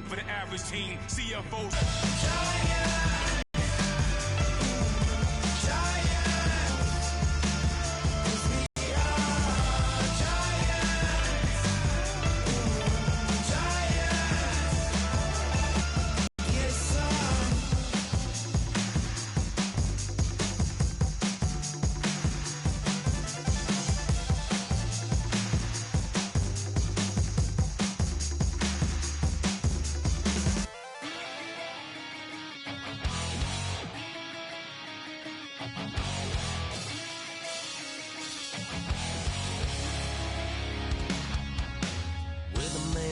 For the average team, CFOs.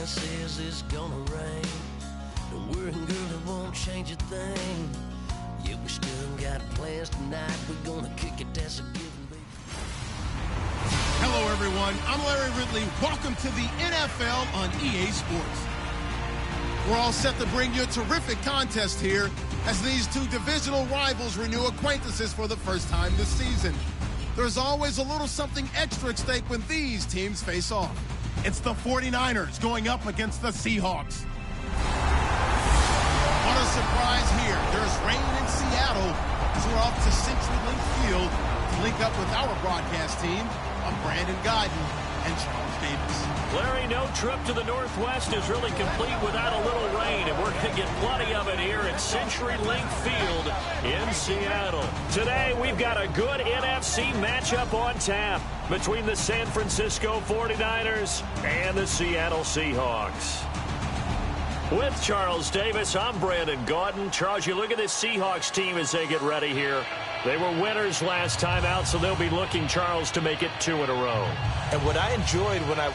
Says it's gonna rain. Don't worry, girl, it won't change a thing. Yeah, we still got plans tonight. We're gonna kick it, that's a given, baby. Hello, everyone. I'm Larry Ridley. Welcome to the NFL on EA Sports. We're all set to bring you a terrific contest here as these two divisional rivals renew acquaintances for the first time this season. There's always a little something extra at stake when these teams face off. It's the 49ers going up against the Seahawks. What a surprise here. There's rain in Seattle as we're off to CenturyLink Field to link up with our broadcast team. I'm Brandon Godden and Charles Davis. Larry, no trip to the Northwest is really complete without a little rain, and we're going to get plenty of it here at CenturyLink Field in Seattle. Today, we've got a good NFC matchup on tap between the San Francisco 49ers and the Seattle Seahawks. With Charles Davis, I'm Brandon Gaudin. Charles, you look at this Seahawks team as they get ready here. They were winners last time out, so they'll be looking, Charles, to make it 2 in a row. And what I enjoyed when I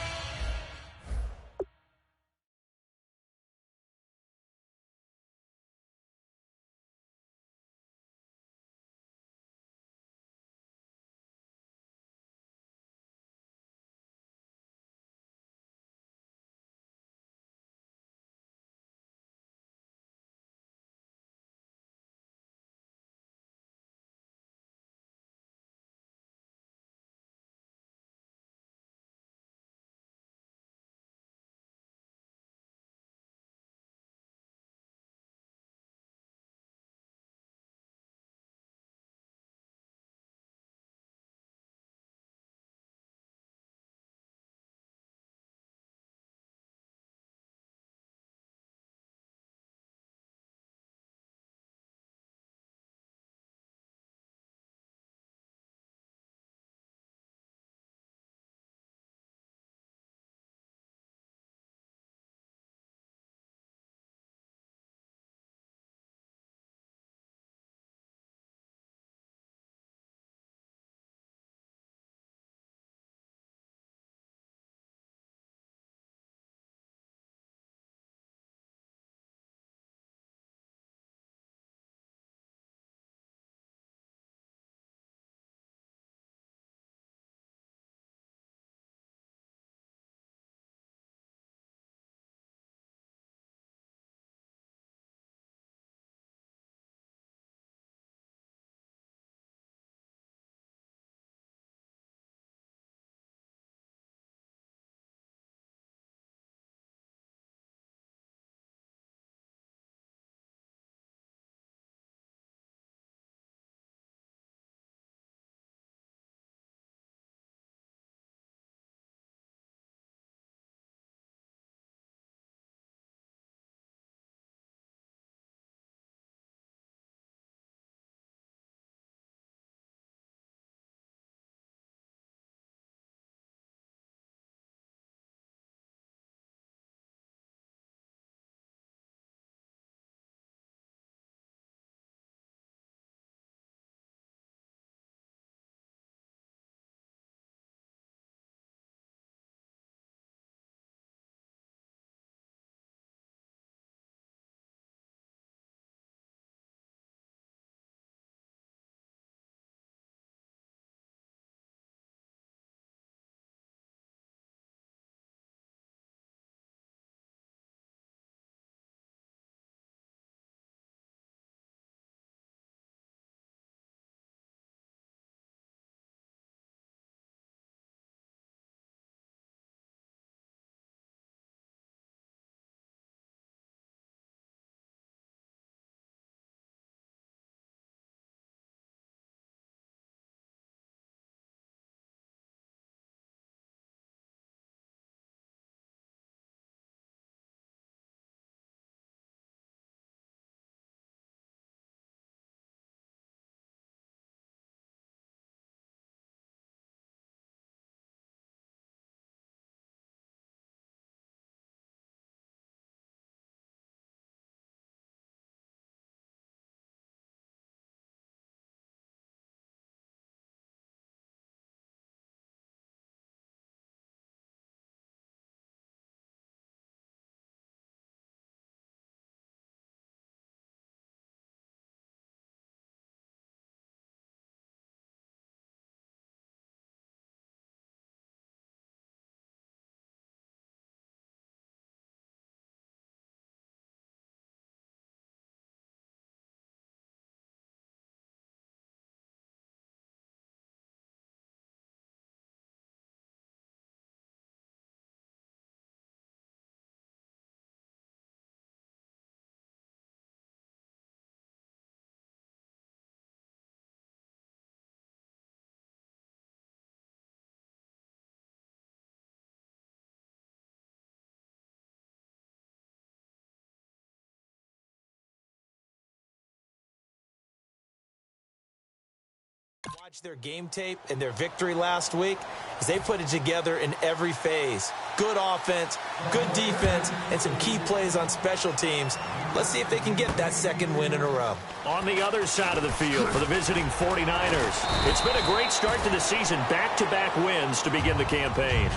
Watch their game tape and their victory last week is they put it together in every phase. Good offense, good defense, and some key plays on special teams. Let's see if they can get that second win in a row. On the other side of the field for the visiting 49ers, it's been a great start to the season. Back-to-back wins to begin the campaign.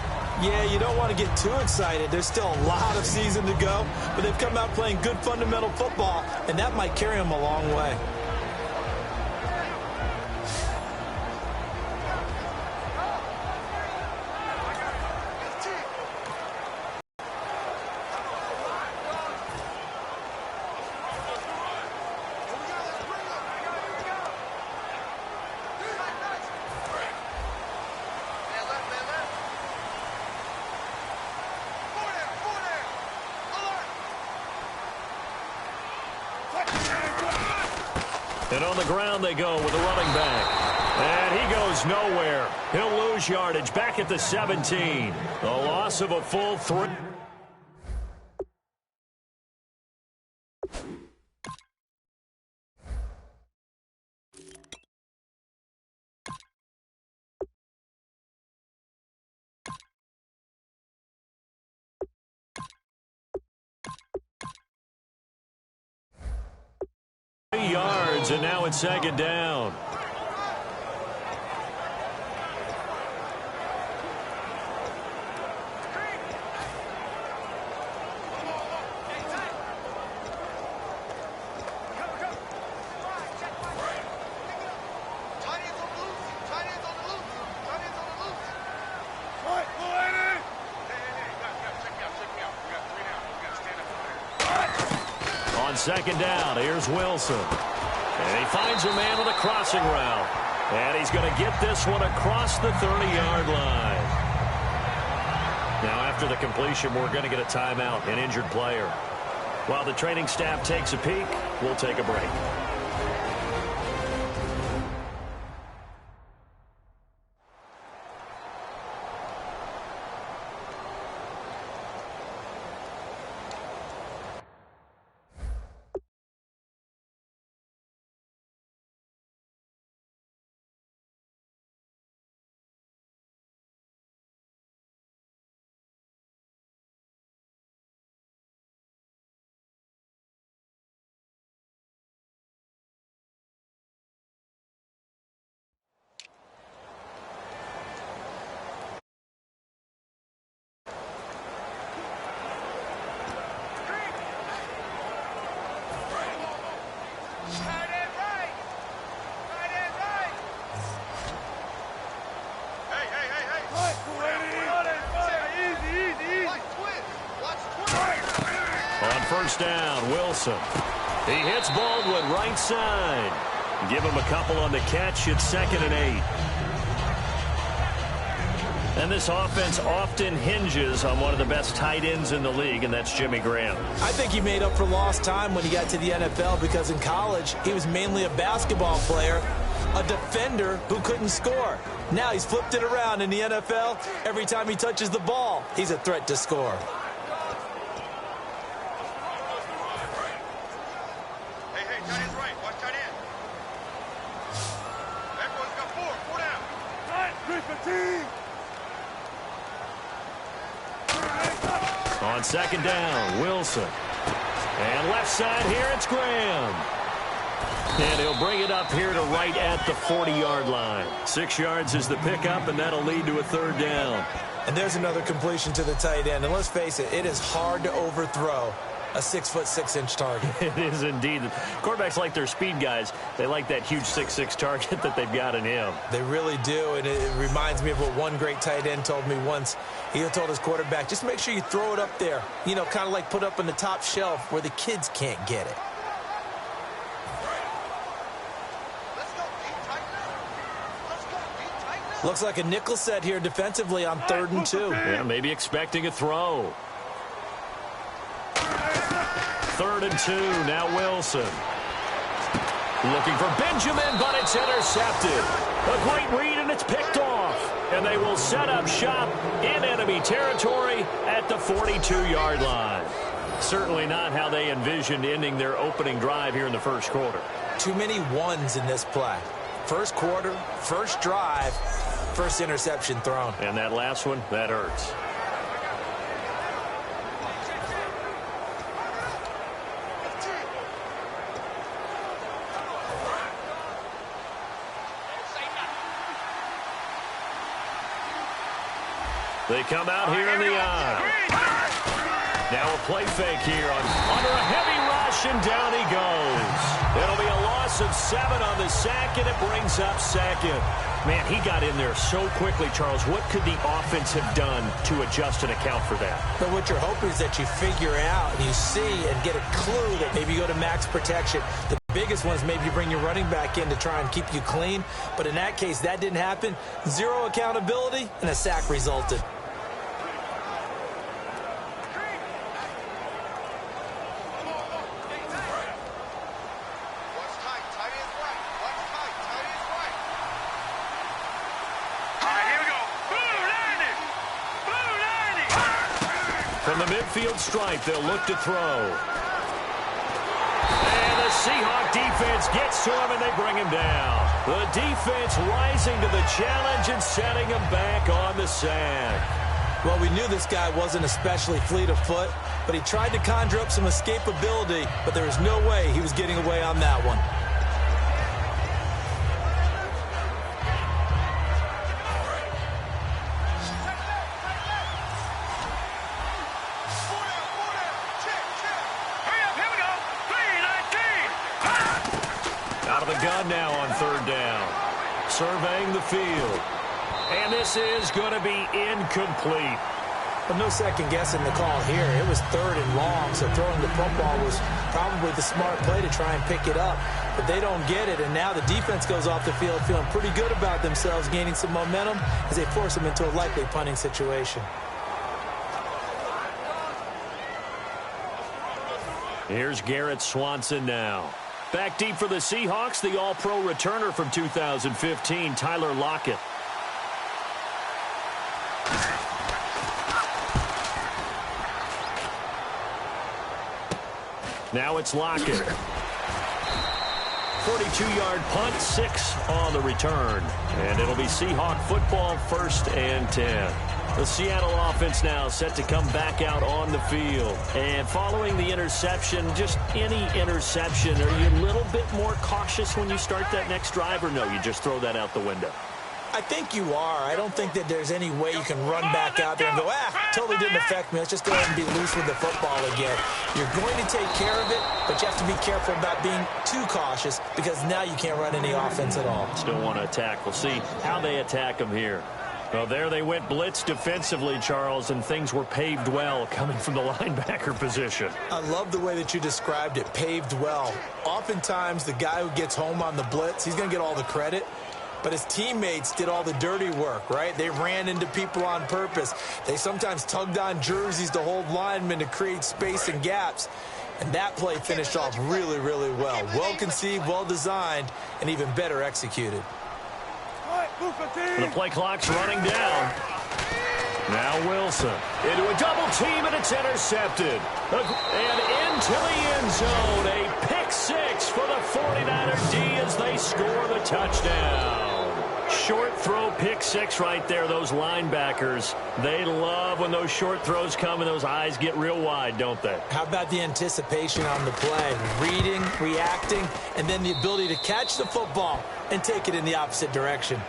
Yeah, you don't want to get too excited. There's still a lot of season to go, but they've come out playing good fundamental football, and that might carry them a long way. And on the ground they go with the running back. And he goes nowhere. He'll lose yardage back at the 17. A loss of a full 3. Yards, and now it's second down. On second down, here's Wilson. And he finds a man with a crossing route. And he's going to get this one across the 30-yard line. Now, after the completion, we're going to get a timeout, an injured player. While the training staff takes a peek, we'll take a break. On first down, Wilson. He hits Baldwin right side. Give him a couple on the catch. It's 2nd and 8. And this offense often hinges on one of the best tight ends in the league, and that's Jimmy Graham. I think he made up for lost time when he got to the NFL because in college, he was mainly a basketball player, a defender who couldn't score. Now he's flipped it around in the NFL. Every time he touches the ball, he's a threat to score. On second down, Wilson. And left side here, it's Graham. And he'll bring it up here to right at the 40-yard line. 6 yards is the pickup, and that'll lead to a 3rd down. And there's another completion to the tight end. And let's face it, it is hard to overthrow a 6'6" target. It is indeed. Quarterbacks like their speed guys. They like that huge 6'6" target that they've got in him. They really do, and it reminds me of what one great tight end told me once. He told his quarterback, just make sure you throw it up there. You know, kind of like put up on the top shelf where the kids can't get it. Looks like a nickel set here defensively on 3rd and 2. Yeah, maybe expecting a throw. 3rd and 2, now Wilson. Looking for Benjamin, but it's intercepted. A great read, and it's picked off. And they will set up shop in enemy territory at the 42-yard line. Certainly not how they envisioned ending their opening drive here in the first quarter. Too many ones in this play. First quarter, first drive, first interception thrown. And that last one, that hurts. They come out here in the eye. Now a play fake here under a heavy rush, and down he goes. It'll be a loss of 7 on the sack, and it brings up second. Man, he got in there so quickly, Charles. What could the offense have done to adjust and account for that? But what you're hoping is that you figure out and you see and get a clue that maybe you go to max protection. The biggest one is maybe you bring your running back in to try and keep you clean. But in that case, that didn't happen. 0 accountability, and a sack resulted. From the midfield stripe, they'll look to throw. And the Seahawk defense gets to him, and they bring him down. The defense rising to the challenge and setting him back on the sack. Well, we knew this guy wasn't especially fleet of foot, but he tried to conjure up some escapability, but there was no way he was getting away on that one. Gun now on third down. Surveying the field. And this is going to be incomplete. But no second guessing the call here. It was 3rd and long, so throwing the football was probably the smart play to try and pick it up. But they don't get it, and now the defense goes off the field feeling pretty good about themselves, gaining some momentum as they force them into a likely punting situation. Here's Garrett Swanson now. Back deep for the Seahawks, the All-Pro returner from 2015, Tyler Lockett. Now it's Lockett. 42-yard punt, 6 on the return. And it'll be Seahawk football, 1st and 10. The Seattle offense now set to come back out on the field. And following the interception, just any interception, are you a little bit more cautious when you start that next drive, or no, you just throw that out the window? I think you are. I don't think that there's any way you can run back out there and go, totally didn't affect me. Let's just go ahead and be loose with the football again. You're going to take care of it, but you have to be careful about being too cautious because now you can't run any offense at all. Still want to attack. We'll see how they attack them here. Well, there they went blitz defensively, Charles, and things were paved well coming from the linebacker position. I love the way that you described it, paved well. Oftentimes, the guy who gets home on the blitz, he's going to get all the credit. But his teammates did all the dirty work, right? They ran into people on purpose. They sometimes tugged on jerseys to hold linemen to create space and gaps. And that play finished off really, really well. Well conceived, well designed, and even better executed. The play clock's running down. Now Wilson into a double team, and it's intercepted. And into the end zone, a pick 6 for the 49er D as they score the touchdown. Short throw, pick 6 right there. Those linebackers, they love when those short throws come and those eyes get real wide, don't they? How about the anticipation on the play? Reading, reacting, and then the ability to catch the football and take it in the opposite direction.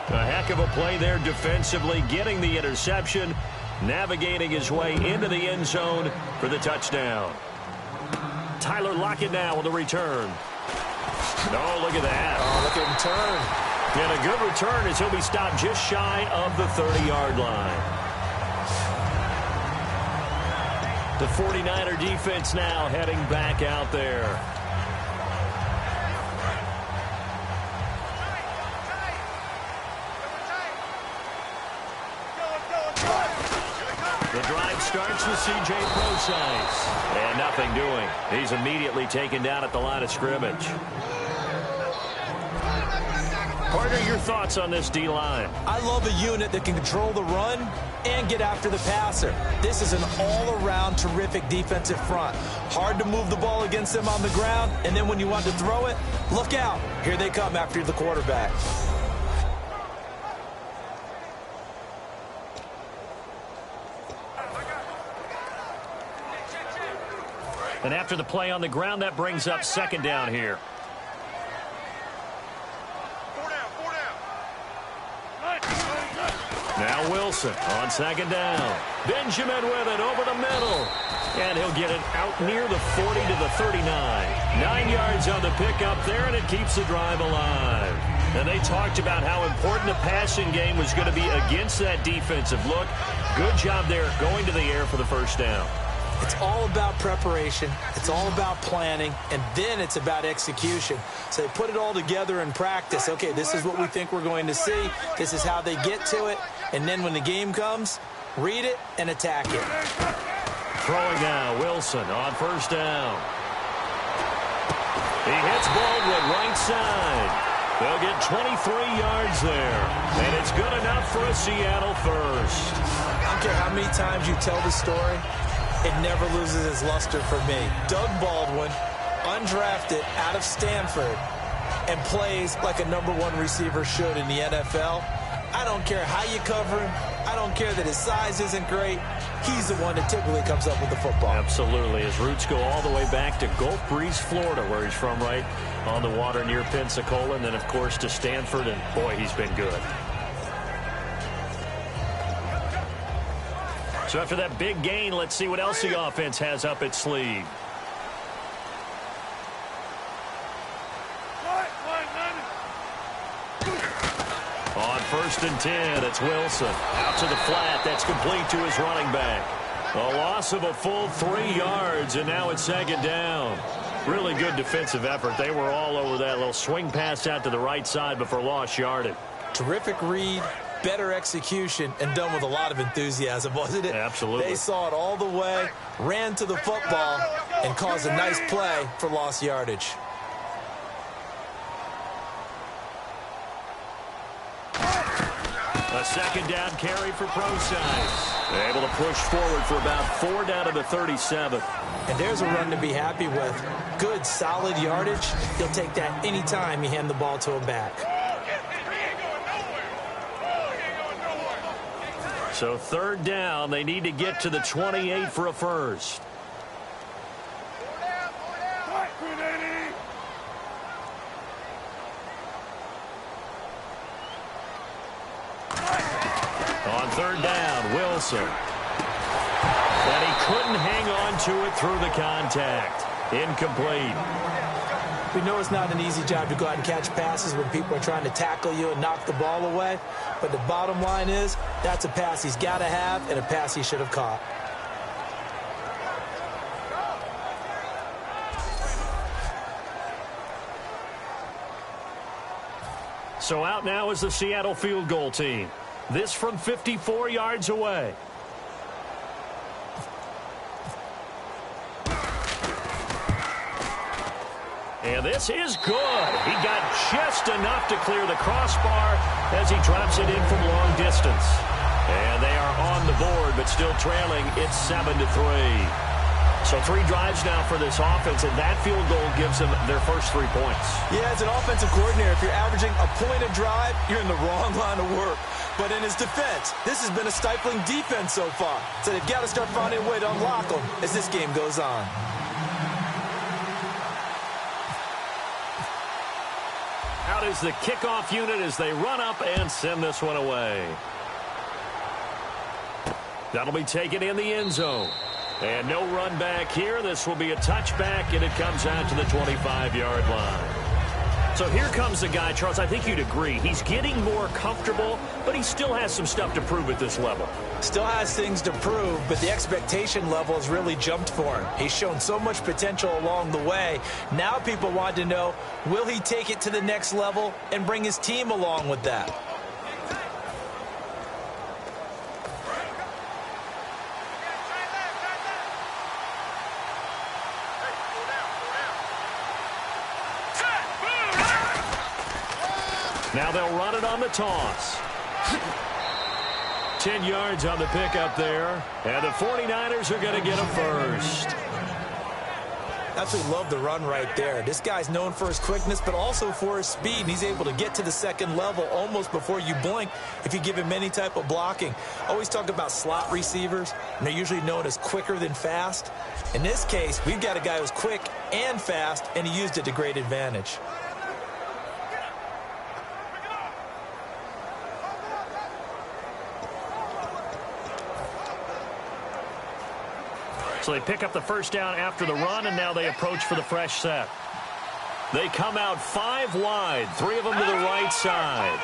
A heck of a play there defensively, getting the interception, navigating his way into the end zone for the touchdown. Tyler Lockett now with the return. Oh, look at that. Oh, look at him turn. And a good return as he'll be stopped just shy of the 30-yard line. The 49er defense now heading back out there. The drive starts with C.J. Prosise. And nothing doing. He's immediately taken down at the line of scrimmage. Partner, your thoughts on this D-line? I love a unit that can control the run and get after the passer. This is an all-around terrific defensive front. Hard to move the ball against them on the ground, and then when you want to throw it, look out. Here they come after the quarterback. And after the play on the ground, that brings up second down here. Now Wilson on second down. Benjamin with it over the middle. And he'll get it out near the 40 to the 39. 9 yards on the pickup there, and it keeps the drive alive. And they talked about how important the passing game was going to be against that defensive look. Good job there going to the air for the first down. It's all about preparation. It's all about planning. And then it's about execution. So they put it all together in practice. Okay, this is what we think we're going to see. This is how they get to it. And then when the game comes, read it and attack it. Throwing now, Wilson on first down. He hits Baldwin right side. They'll get 23 yards there. And it's good enough for a Seattle first. I don't care how many times you tell the story, it never loses its luster for me. Doug Baldwin, undrafted out of Stanford, and plays like a #1 receiver should in the NFL. I don't care how you cover him. I don't care that his size isn't great. He's the one that typically comes up with the football. Absolutely. His roots go all the way back to Gulf Breeze, Florida, where he's from, right on the water near Pensacola, and then, of course, to Stanford, and, boy, he's been good. So after that big gain, let's see what else the offense has up its sleeve. On 1st and 10, it's Wilson. Out to the flat. That's complete to his running back. A loss of a full 3 yards, and now it's second down. Really good defensive effort. They were all over that little swing pass out to the right side before lost yardage. Terrific read, better execution, and done with a lot of enthusiasm, wasn't it? Absolutely. They saw it all the way, ran to the football, and caused a nice play for lost yardage. A second down carry for Procise. Able to push forward for about 4 down to the 37. And there's a run to be happy with. Good, solid yardage. He'll take that anytime you hand the ball to him back. So 3rd down, they need to get to the 28 for a first. On 3rd down, Wilson. And he couldn't hang on to it through the contact. Incomplete. We know it's not an easy job to go out and catch passes when people are trying to tackle you and knock the ball away. But the bottom line is, that's a pass he's got to have and a pass he should have caught. So out now is the Seattle field goal team. This from 54 yards away. And this is good. He got just enough to clear the crossbar as he drops it in from long distance. And they are on the board, but still trailing. It's 7-3. So 3 drives now for this offense, and that field goal gives them their first 3 points. Yeah, as an offensive coordinator, if you're averaging a point a drive, you're in the wrong line of work. But in his defense, this has been a stifling defense so far. So they've got to start finding a way to unlock them as this game goes on. Out is the kickoff unit as they run up and send this one away. That'll be taken in the end zone. And no run back here. This will be a touchback, and it comes out to the 25-yard line. So here comes the guy, Charles, I think you'd agree. He's getting more comfortable, but he still has some stuff to prove at this level. Still has things to prove, but the expectation level has really jumped for him. He's shown so much potential along the way. Now people want to know, will he take it to the next level and bring his team along with that? Now they'll run it on the toss. 10 yards on the pickup there. And the 49ers are going to get a first. Absolutely love the run right there. This guy's known for his quickness, but also for his speed. And he's able to get to the second level almost before you blink if you give him any type of blocking. Always talk about slot receivers, and they're usually known as quicker than fast. In this case, we've got a guy who's quick and fast, and he used it to great advantage. So they pick up the first down after the run, and now they approach for the fresh set. They come out 5 wide, 3 of them to the right side.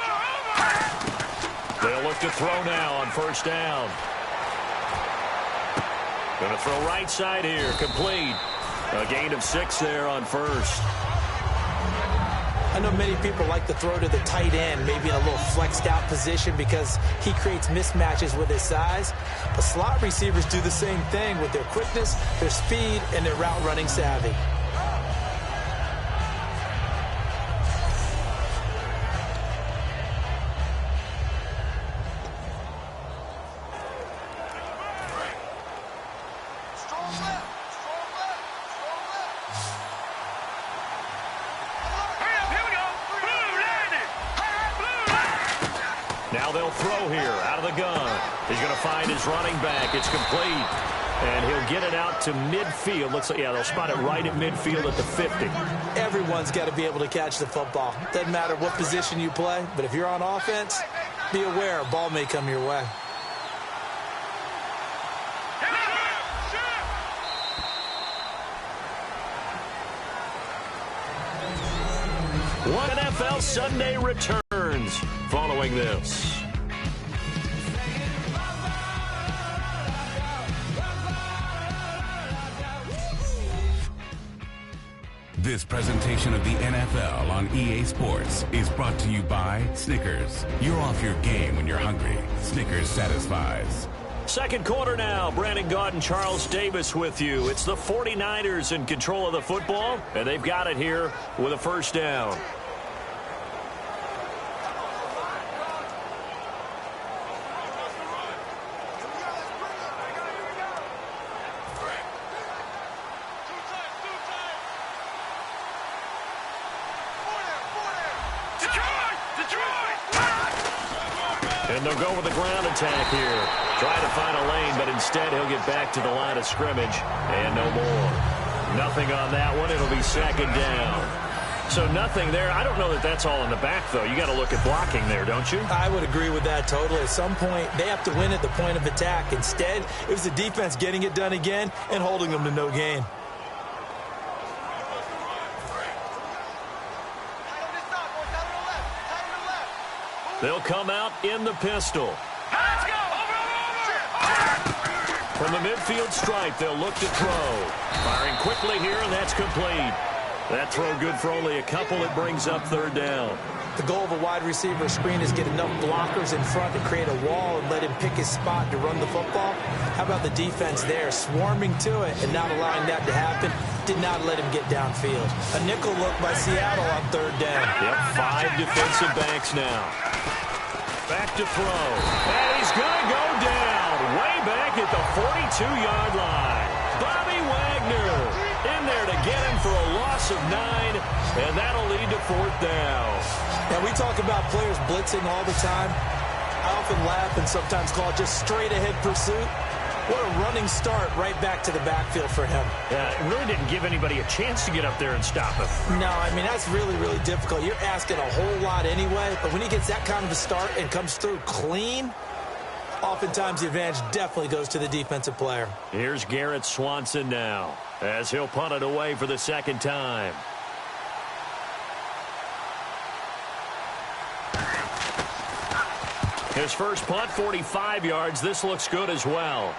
They'll look to throw now on first down. Going to throw right side here, complete. A gain of 6 there on first. I know many people like to throw to the tight end, maybe in a little flexed out position because he creates mismatches with his size. But slot receivers do the same thing with their quickness, their speed, and their route running savvy. Now they'll throw here out of the gun. He's going to find his running back. It's complete. And he'll get it out to midfield. Looks like, yeah, they'll spot it right at midfield at the 50. Everyone's got to be able to catch the football. Doesn't matter what position you play, but if you're on offense, be aware a ball may come your way. One NFL Sunday returns following this. This presentation of the NFL on EA Sports is brought to you by Snickers. You're off your game when you're hungry. Snickers satisfies. Second quarter now. Brandon Gaud and Charles Davis with you. It's the 49ers in control of the football, and they've got it here with a first down. And they'll go with the ground attack here. Try to find a lane, but instead he'll get back to the line of scrimmage. And no more. Nothing on that one. It'll be second down. So nothing there. I don't know that that's all in the back, though. You got to look at blocking there, don't you? I would agree with that totally. At some point, they have to win at the point of attack. Instead, it was the defense getting it done again and holding them to no gain. They'll come out in the pistol. Let's go! From the midfield stripe, they'll look to throw. Firing quickly here, and that's complete. That throw good for only a couple. It brings up third down. The goal of a wide receiver screen is get enough blockers in front to create a wall and let him pick his spot to run the football. How about the defense there, swarming to it and not allowing that to happen? Did not let him get downfield. A nickel look by Seattle on third down. Yep, 5 defensive backs now. Back to throw. And he's going to go down way back at the 42-yard line. Bobby Wagner in there to get him for a loss of 9, and that'll lead to fourth down. Now, we talk about players blitzing all the time. I often laugh and sometimes call it just straight-ahead pursuit. What a running start right back to the backfield for him. Yeah, it really didn't give anybody a chance to get up there and stop him. No, I mean, that's really, really difficult. You're asking a whole lot anyway, but when he gets that kind of a start and comes through clean, oftentimes the advantage definitely goes to the defensive player. Here's Garrett Swanson now as he'll punt it away for the second time. His first punt, 45 yards. This looks good as well.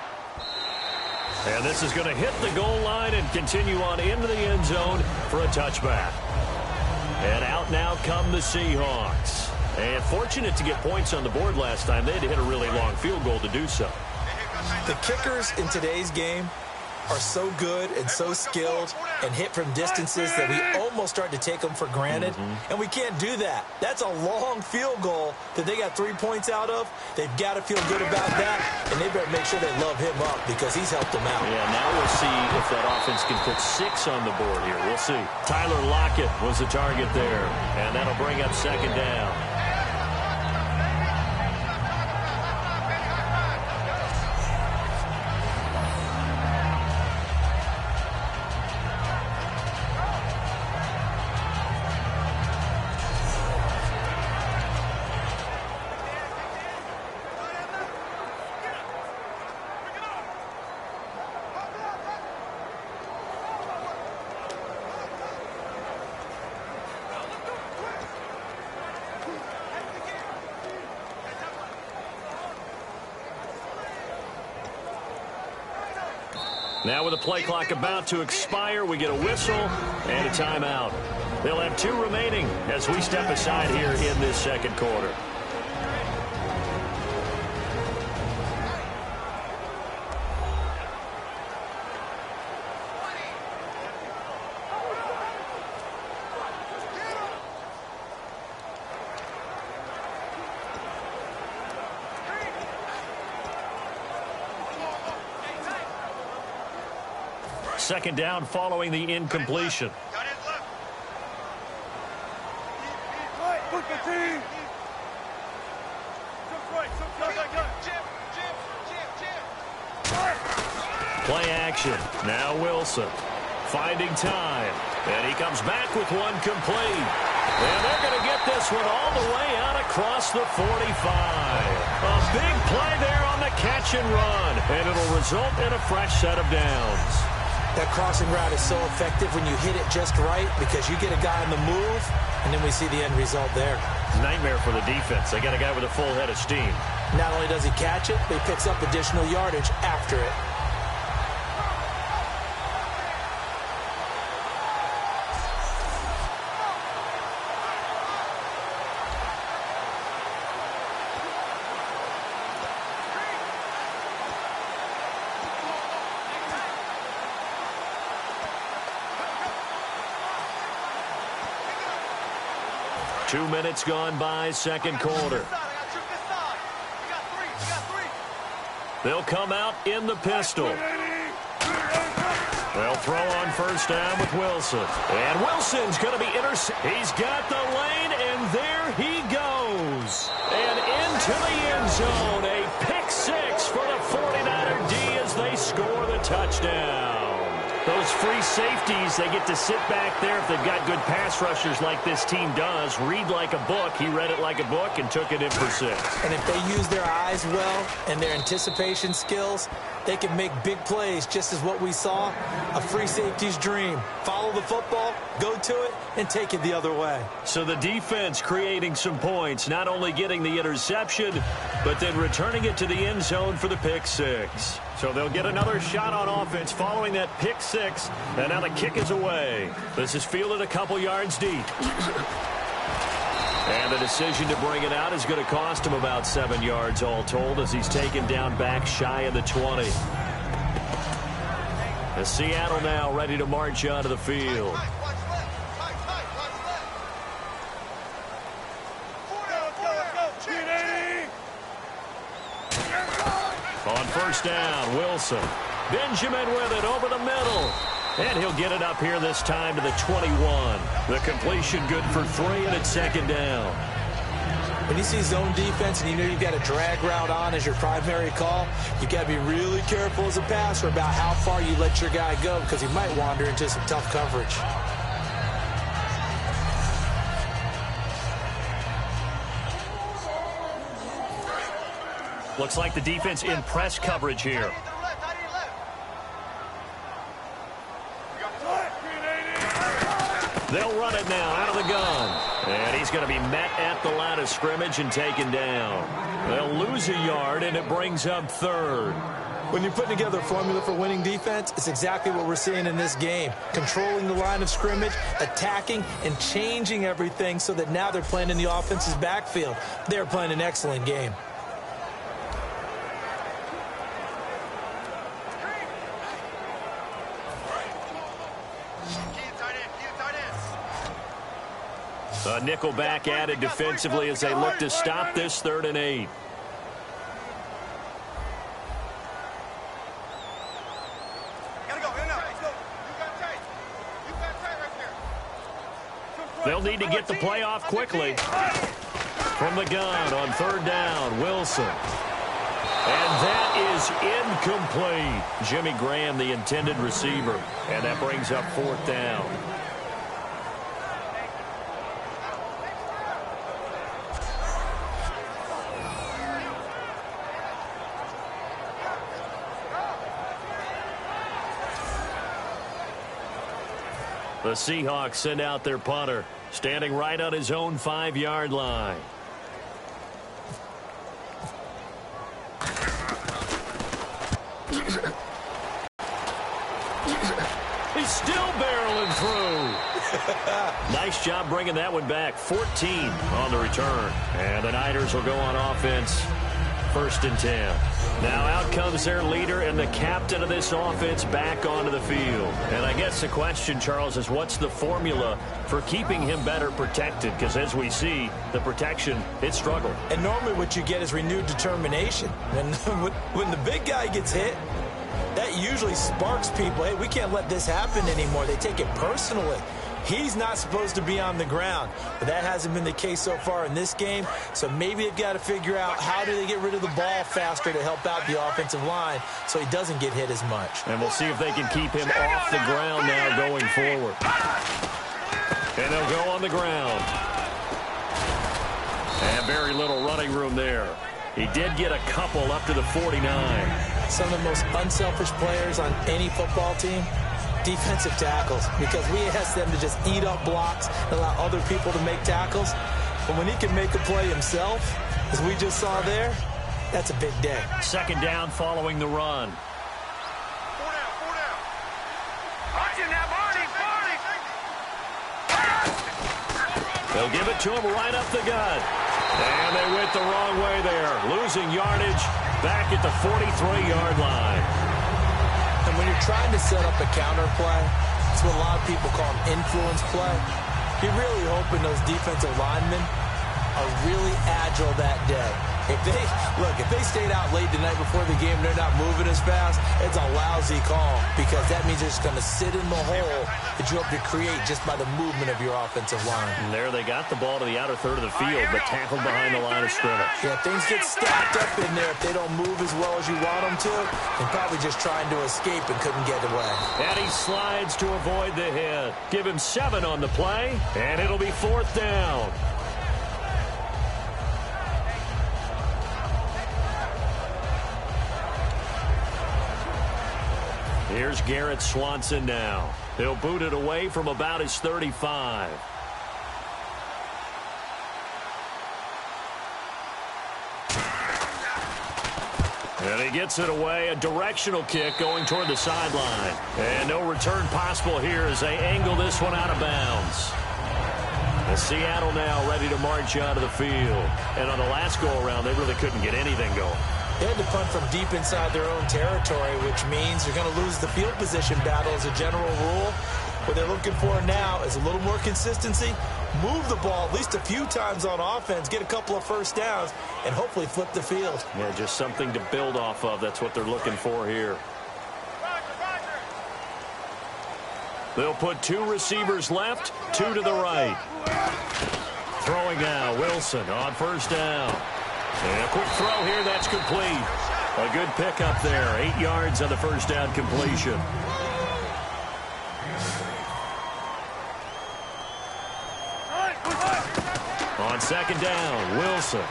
And this is going to hit the goal line and continue on into the end zone for a touchback. And out now come the Seahawks. And fortunate to get points on the board last time. They had to hit a really long field goal to do so. The kickers in today's game are so good and so skilled and hit from distances that we almost start to take them for granted, and we can't do that. That's a long field goal that they got 3 points out of. They've got to feel good about that, and they better make sure they love him up because he's helped them out. Yeah, now we'll see if that offense can put 6 on the board here. We'll see. Tyler Lockett was the target there, and that'll bring up second down. Now with the play clock about to expire, we get a whistle and a timeout. They'll have 2 remaining as we step aside here in this second quarter. Second down following the incompletion. Play action. Now Wilson finding time. And he comes back with one complete. And they're going to get this one all the way out across the 45. A big play there on the catch and run. And it'll result in a fresh set of downs. That crossing route is so effective when you hit it just right because you get a guy on the move, and then we see the end result there. Nightmare for the defense. They got a guy with a full head of steam. Not only does he catch it, but he picks up additional yardage after it. Two minutes gone by, second quarter. They'll come out in the pistol. They'll throw on first down with Wilson. And Wilson's going to be intercepted. He's got the lane, and there he goes. And into the end zone. A pick 6 for the 49er D as they score the touchdown. Those free safeties, they get to sit back there if they've got good pass rushers like this team does. Read like a book. He read it like a book and took it in for 6. And if they use their eyes well and their anticipation skills, they can make big plays, just as what we saw, a free safety's dream. Follow the football, go to it, and take it the other way. So the defense creating some points, not only getting the interception, but then returning it to the end zone for the pick 6. So they'll get another shot on offense following that pick 6, and now the kick is away. This is fielded a couple yards deep. And the decision to bring it out is going to cost him about 7 yards all told as he's taken down back shy of the 20. As Seattle now ready to march onto the field. On first down, Wilson. Benjamin with it over the middle. And he'll get it up here this time to the 21. The completion good for 3, and it's second down. When you see zone defense and you know you've got a drag route on as your primary call, you've got to be really careful as a passer about how far you let your guy go because he might wander into some tough coverage. Looks like the defense in press coverage here. They'll run it now out of the gun. And he's going to be met at the line of scrimmage and taken down. They'll lose a yard, and it brings up 3rd. When you're putting together a formula for winning defense, it's exactly what we're seeing in this game. Controlling the line of scrimmage, attacking, and changing everything so that now they're playing in the offense's backfield. They're playing an excellent game. A nickel back added defensively as they look to stop this 3rd and 8. They'll need to get the play off quickly. From the gun on 3rd down, Wilson. And that is incomplete. Jimmy Graham, the intended receiver. And that brings up 4th down. The Seahawks send out their punter, standing right on his own 5-yard line. He's still barreling through. Nice job bringing that one back. 14 on the return. And the Niners will go on offense. 1st and 10. Now out comes their leader and the captain of this offense back onto the field. And I guess the question, Charles, is what's the formula for keeping him better protected? Because as we see, the protection, it struggled. And normally what you get is renewed determination. And when the big guy gets hit, that usually sparks people. Hey, we can't let this happen anymore. They take it personally. He's not supposed to be on the ground, but that hasn't been the case so far in this game. So maybe they've got to figure out how do they get rid of the ball faster to help out the offensive line so he doesn't get hit as much. And we'll see if they can keep him off the ground now going forward. And they'll go on the ground. And very little running room there. He did get a couple up to the 49. Some of the most unselfish players on any football team, defensive tackles, because we ask them to just eat up blocks and allow other people to make tackles. But when he can make a play himself, as we just saw there, that's a big day. 2nd down following the run. They'll give it to him right up the gut. And they went the wrong way there. Losing yardage back at the 43-yard line. And when you're trying to set up a counter play, it's what a lot of people call an influence play. You're really hoping those defensive linemen are really agile that day. If they stayed out late the night before the game, they're not moving as fast, it's a lousy call because that means they're just going to sit in the hole that you hope to create just by the movement of your offensive line. And there they got the ball to the outer third of the field, but tackled behind the line of scrimmage. Yeah, things get stacked up in there. If they don't move as well as you want them to, they're probably just trying to escape and couldn't get away. And he slides to avoid the hit. Give him 7 on the play, and it'll be 4th down. Here's Garrett Swanson now. He'll boot it away from about his 35. And he gets it away. A directional kick going toward the sideline. And no return possible here as they angle this one out of bounds. And Seattle now ready to march onto the field. And on the last go-around, they really couldn't get anything going. They had to punt from deep inside their own territory, which means you're going to lose the field position battle as a general rule. What they're looking for now is a little more consistency, move the ball at least a few times on offense, get a couple of first downs, and hopefully flip the field. Yeah, just something to build off of. That's what they're looking for here. They'll put 2 receivers left, 2 to the right. Throwing now, Wilson on 1st down. And a quick throw here, that's complete. A good pickup there, 8 yards on the 1st down completion. On 2nd down, Wilson.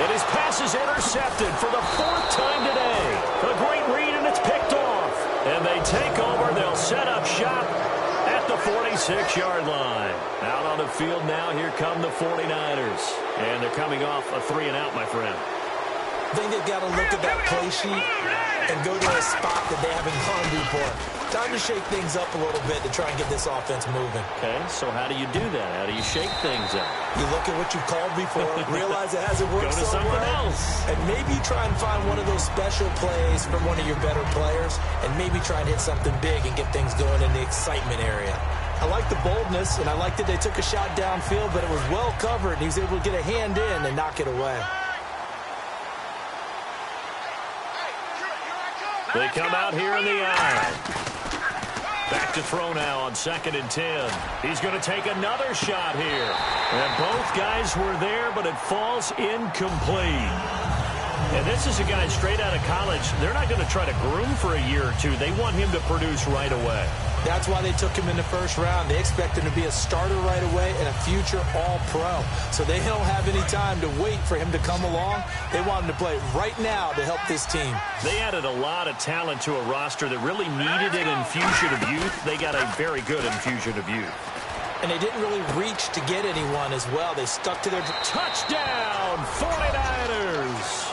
And his pass is intercepted for the 4th time today. A great read, and it's picked off. And they take over. They'll set up shop at the 46-yard line. Out on the field now, here come the 49ers. And they're coming off a 3-and-out, my friend. I think they've got to look at that play sheet and go to a spot that they haven't gone before. Time to shake things up a little bit to try and get this offense moving. Okay, so how do you do that? How do you shake things up? You look at what you've called before, realize it hasn't worked Go to something else. and maybe try and find one of those special plays from one of your better players, and maybe try and hit something big and get things going in the excitement area. I like the boldness, and I like that they took a shot downfield, but it was well covered, and he was able to get a hand in and knock it away. They come out here in the eye. Back to throw now on 2nd and 10. He's going to take another shot here. And both guys were there, but it falls incomplete. And this is a guy straight out of college. They're not going to try to groom for a year or two. They want him to produce right away. That's why they took him in the first round. They expect him to be a starter right away and a future all-pro. So they don't have any time to wait for him to come along. They want him to play right now to help this team. They added a lot of talent to a roster that really needed an infusion of youth. They got a very good infusion of youth. And they didn't really reach to get anyone as well. They stuck to their touchdown, 49ers.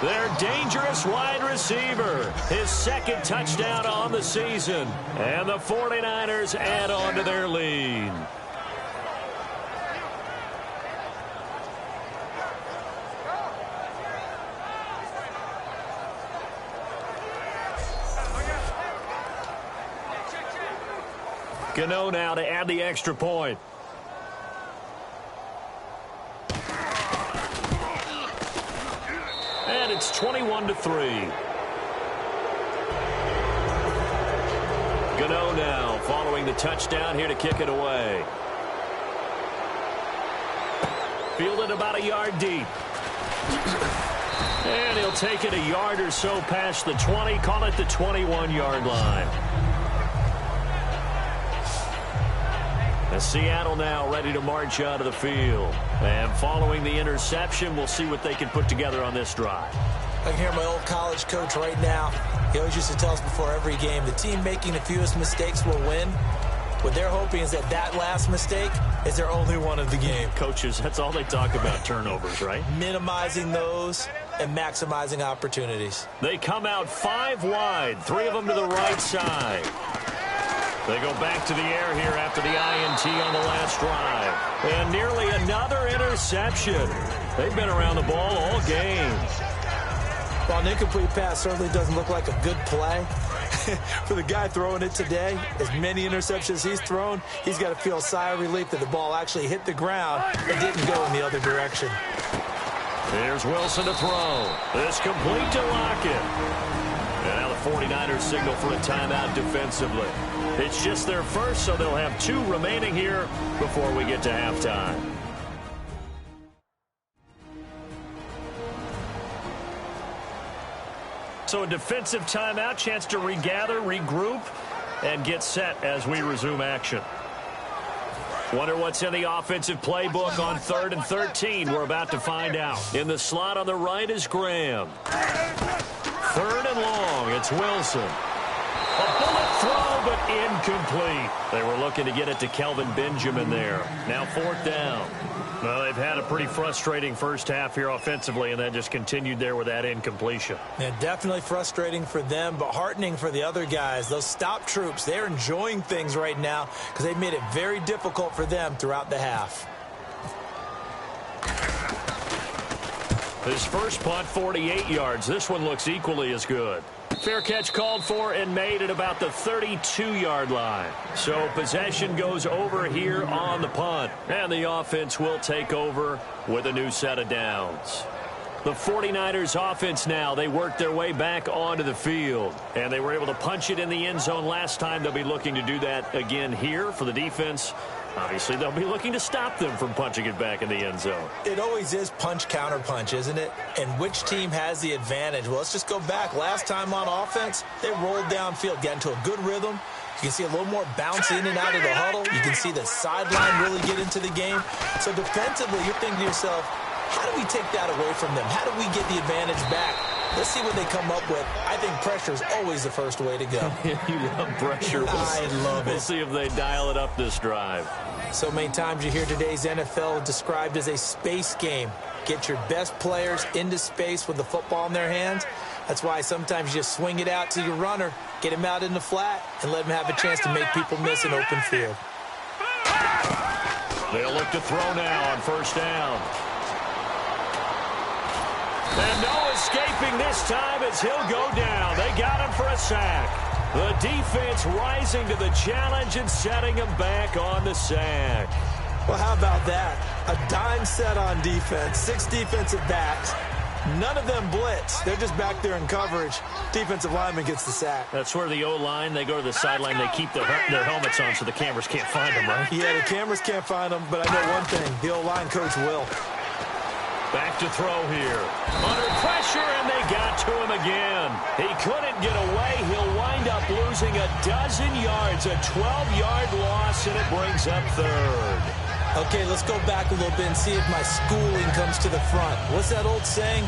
Their dangerous wide receiver, his 2nd touchdown on the season. And the 49ers add on to their lead. Gano now to add the extra point. And it's 21-3. Gano now following the touchdown here to kick it away. Fielded about a yard deep. And he'll take it a yard or so past the 20, call it the 21-yard line. As Seattle now ready to march out of the field. And following the interception, we'll see what they can put together on this drive. I can hear my old college coach right now. He always used to tell us before every game, the team making the fewest mistakes will win. What they're hoping is that last mistake is their only one of the game. Coaches, that's all they talk about, turnovers, right? Minimizing those and maximizing opportunities. They come out 5 wide, 3 of them to the right side. They go back to the air here after the INT on the last drive. And nearly another interception. They've been around the ball all game. Well, an incomplete pass certainly doesn't look like a good play. For the guy throwing it today, as many interceptions he's thrown, he's got to feel a sigh of relief that the ball actually hit the ground and didn't go in the other direction. Here's Wilson to throw. This complete to Lockett. And now the 49ers signal for a timeout defensively. It's just their first, so they'll have 2 remaining here before we get to halftime. So a defensive timeout, chance to regather, regroup, and get set as we resume action. Wonder what's in the offensive playbook on 3rd and 13. We're about to find out. In the slot on the right is Graham. 3rd and long, it's Wilson. A bullet throw, but incomplete. They were looking to get it to Kelvin Benjamin there. Now 4th down. Well, they've had a pretty frustrating first half here offensively, and that just continued there with that incompletion. Yeah, definitely frustrating for them, but heartening for the other guys. Those stop troops, they're enjoying things right now because they've made it very difficult for them throughout the half. His first punt, 48 yards. This one looks equally as good. Fair catch called for and made at about the 32-yard line. So possession goes over here on the punt. And the offense will take over with a new set of downs. The 49ers offense now, they work their way back onto the field. And they were able to punch it in the end zone last time. They'll be looking to do that again here for the defense. Obviously, they'll be looking to stop them from punching it back in the end zone. It always is punch, counter punch, isn't it? And which team has the advantage? Well, let's just go back. Last time on offense, they rolled downfield, got into a good rhythm. You can see a little more bounce in and out of the huddle. You can see the sideline really get into the game. So defensively, you're thinking to yourself, how do we take that away from them? How do we get the advantage back? Let's see what they come up with. I think pressure is always the first way to go. You love pressure. I love it. We'll see if they dial it up this drive. So many times you hear today's NFL described as a space game. Get your best players into space with the football in their hands. That's why sometimes you just swing it out to your runner, get him out in the flat, and let him have a chance to make people miss an open field. They'll look to throw now on 1st down. And no escaping this time as he'll go down. They got him for a sack. The defense rising to the challenge and setting them back on the sack. Well, how about that? A dime set on defense, 6 defensive backs. None of them blitz. They're just back there in coverage. Defensive lineman gets the sack. That's where the O-line, they go to the sideline, they keep their helmets on so the cameras can't find them, right? Yeah, the cameras can't find them, but I know one thing. The O-line coach will. Back to throw here. Under pressure, and they got to him again. He couldn't get away. He'll wind up losing a dozen yards, a 12-yard loss, and it brings up third. Okay, let's go back a little bit and see if my schooling comes to the front. What's that old saying?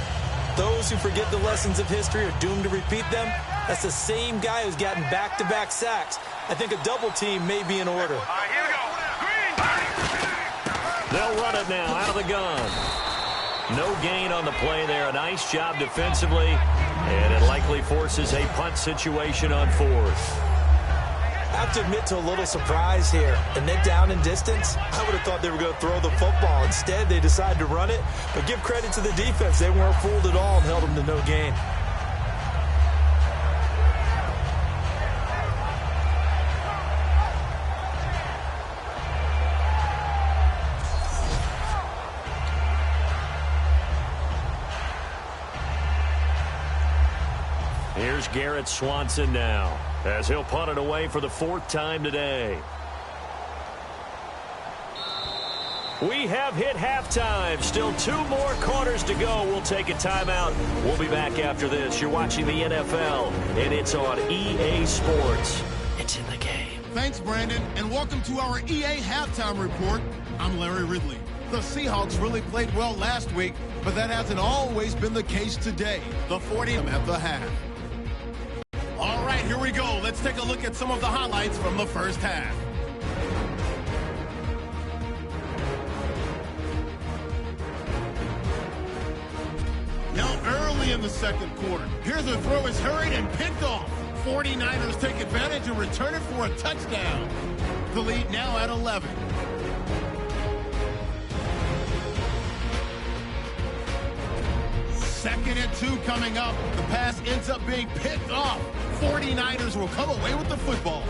Those who forget the lessons of history are doomed to repeat them. That's the same guy who's gotten back-to-back sacks. I think a double team may be in order. Here we go. They'll run it now out of the gun. No gain on the play there. A nice job defensively, and it likely forces a punt situation on fourth. I have to admit to a little surprise here. And then down in distance, I would have thought they were going to throw the football. Instead, they decided to run it. But give credit to the defense. They weren't fooled at all and held them to no gain. Here's Garrett Swanson now, as he'll punt it away for the 4th time today. We have hit halftime. Still 2 more quarters to go. We'll take a timeout. We'll be back after this. You're watching the NFL, and it's on EA Sports. It's in the game. Thanks, Brandon, and welcome to our EA Halftime Report. I'm Larry Ridley. The Seahawks really played well last week, but that hasn't always been the case today. The 40 at the half. All right, here we go. Let's take a look at some of the highlights from the first half. Now early in the second quarter, here's a throw is hurried and picked off. 49ers take advantage and return it for a touchdown. The lead now at 11. Second and 2 coming up. The pass ends up being picked off. 49ers will come away with the football.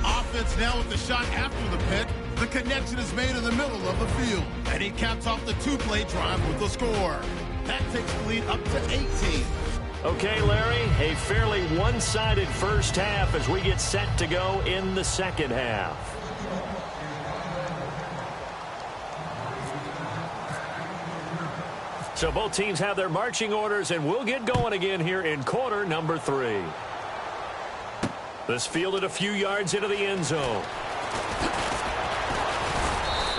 Offense now with the shot after the pick. The connection is made in the middle of the field. And he caps off the 2-play drive with the score. That takes the lead up to 18. Okay, Larry, a fairly one-sided first half as we get set to go in the second half. So both teams have their marching orders, and we'll get going again here in quarter number 3. This fielded a few yards into the end zone.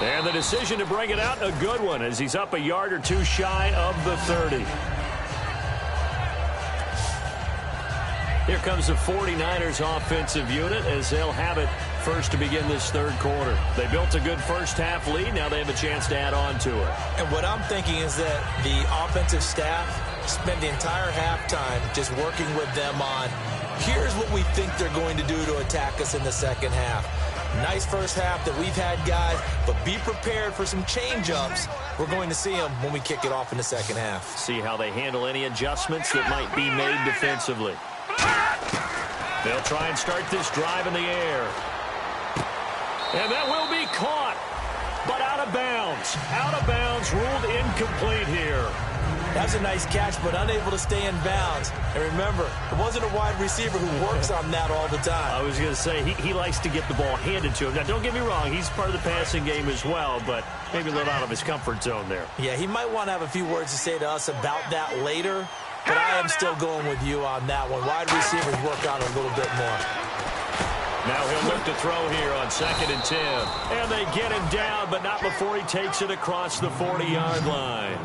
And the decision to bring it out, a good one, as he's up a yard or 2 shy of the 30. Here comes the 49ers offensive unit as they'll have it first to begin this third quarter. They built a good first half lead. Now they have a chance to add on to it. And what I'm thinking is that the offensive staff spent the entire halftime just working with them on, here's what we think they're going to do to attack us in the second half. Nice first half that we've had, guys, but be prepared for some change-ups. We're going to see them when we kick it off in the second half. See how they handle any adjustments that might be made defensively. They'll try and start this drive in the air. And that will be caught, but out of bounds. Out of bounds, ruled incomplete here. That's a nice catch, but unable to stay in bounds. And remember, it wasn't a wide receiver who works on that all the time. I was going to say, he likes to get the ball handed to him. Now, don't get me wrong, he's part of the passing game as well, but maybe a little out of his comfort zone there. Yeah, he might want to have a few words to say to us about that later, but I am still going with you on that one. Wide receivers work on it a little bit more. Now he'll look to throw here on 2nd and 10. And they get him down, but not before he takes it across the 40-yard line.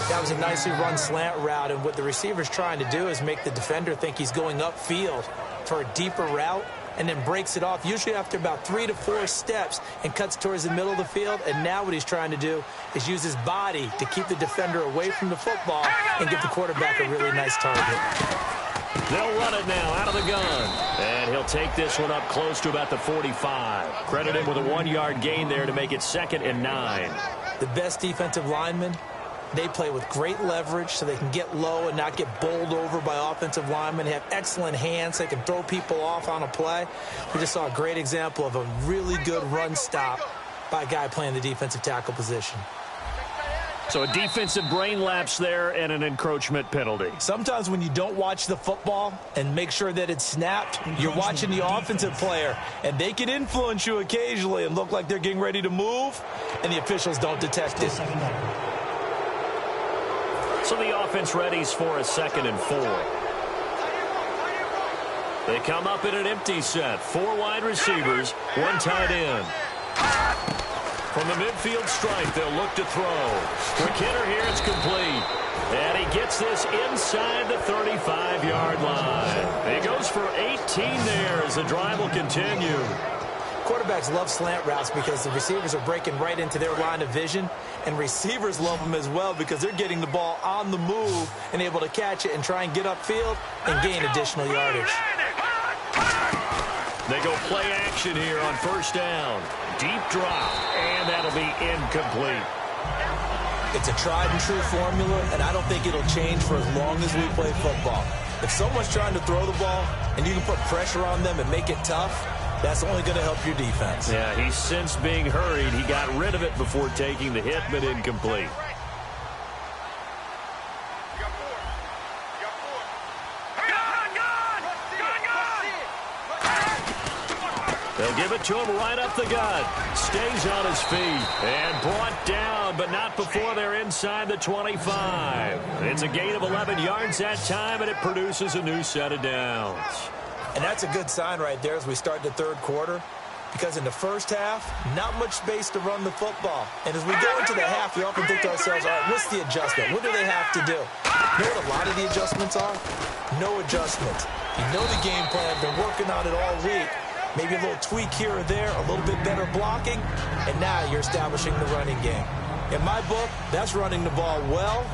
That was a nicely run slant route, and what the receiver's trying to do is make the defender think he's going upfield for a deeper route and then breaks it off, usually after about 3 to 4 steps, and cuts towards the middle of the field. And now what he's trying to do is use his body to keep the defender away from the football and give the quarterback a really nice target. They'll run it now out of the gun. And he'll take this one up close to about the 45. Credit him with a 1-yard gain there to make it 2nd and 9. The best defensive lineman They play with great leverage so they can get low and not get bowled over by offensive linemen. They have excellent hands. They can throw people off on a play. We just saw a great example of a really good run stop by a guy playing the defensive tackle position. So a defensive brain lapse there and an encroachment penalty. Sometimes when you don't watch the football and make sure that it's snapped, you're watching the offensive player, and they can influence you occasionally and look like they're getting ready to move, and the officials don't detect it. So the offense readies for a 2nd and 4. They come up in an empty set. 4 wide receivers, 1 tight end. From the midfield stripe, they'll look to throw. Quick hitter here, it's complete. And he gets this inside the 35-yard line. He goes for 18 there as the drive will continue. Quarterbacks love slant routes because the receivers are breaking right into their line of vision, and receivers love them as well because they're getting the ball on the move and able to catch it and try and get upfield and gain additional yardage. They go play action here on 1st down. Deep drop, and that'll be incomplete. It's a tried-and-true formula, and I don't think it'll change for as long as we play football. If someone's trying to throw the ball and you can put pressure on them and make it tough, that's only going to help your defense. Yeah, he's since being hurried. He got rid of it before taking the hit, but incomplete. They'll give it to him right up the gut. Stays on his feet and brought down, but not before they're inside the 25. It's a gain of 11 yards that time, and it produces a new set of downs. And that's a good sign right there as we start the 3rd quarter, because in the first half, not much space to run the football. And as we go into the half, we often think to ourselves, all right, what's the adjustment? What do they have to do? You know what a lot of the adjustments are? No adjustment. You know the game plan, been working on it all week. Maybe a little tweak here or there, a little bit better blocking, and now you're establishing the running game. In my book, that's running the ball well,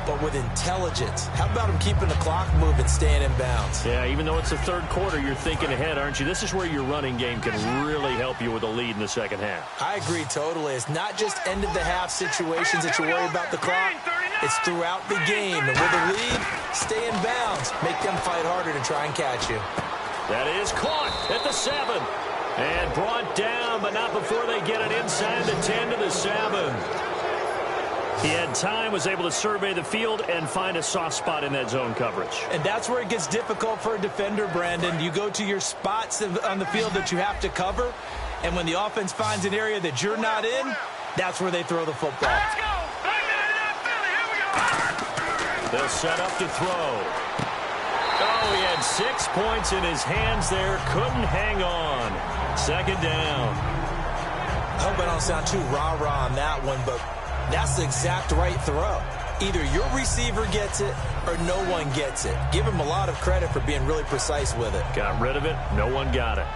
but with intelligence. How about him keeping the clock moving, staying in bounds? Yeah, even though it's the 3rd quarter, you're thinking ahead, aren't you? This is where your running game can really help you with a lead in the 2nd half. I agree totally. It's not just end-of-the-half situations that you worry about the clock. It's throughout the game. And with a lead, stay in bounds. Make them fight harder to try and catch you. That is caught at the 7. And brought down, but not before they get it inside the 10 to the 7. He had time, was able to survey the field and find a soft spot in that zone coverage. And that's where it gets difficult for a defender, Brandon. You go to your spots on the field that you have to cover, and when the offense finds an area that you're not in, that's where they throw the football. Let's go. They'll set up to throw. Oh, he had 6 points in his hands there. Couldn't hang on. 2nd down. I hope I don't sound too rah-rah on that one, but that's the exact right throw. Either your receiver gets it or no one gets it. Give him a lot of credit for being really precise with it. Got rid of it. No one got it.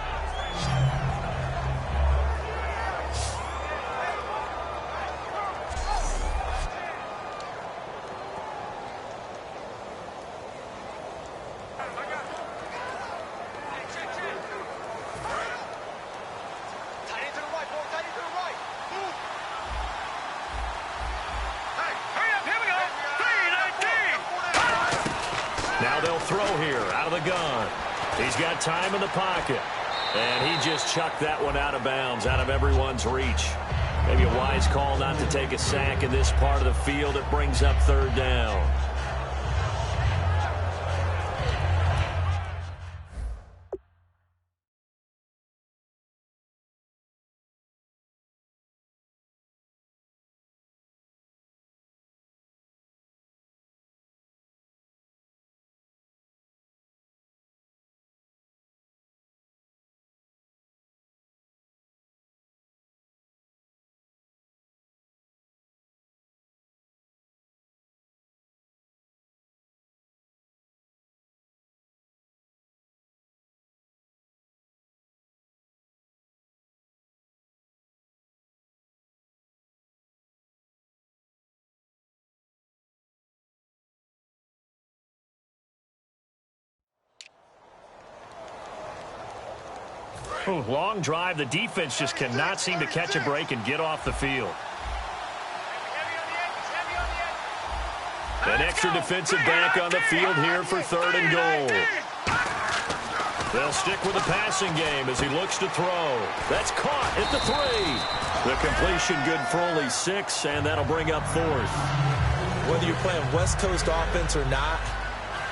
Now they'll throw here out of the gun. He's got time in the pocket. And he just chucked that one out of bounds, out of everyone's reach. Maybe a wise call not to take a sack in this part of the field. It brings up 3rd down. Long drive. The defense just cannot seem to catch a break and get off the field. An extra defensive back on the field here for 3rd and goal. They'll stick with the passing game as he looks to throw. That's caught at the 3. The completion good for only 6, and that'll bring up 4th. Whether you're playing West Coast offense or not,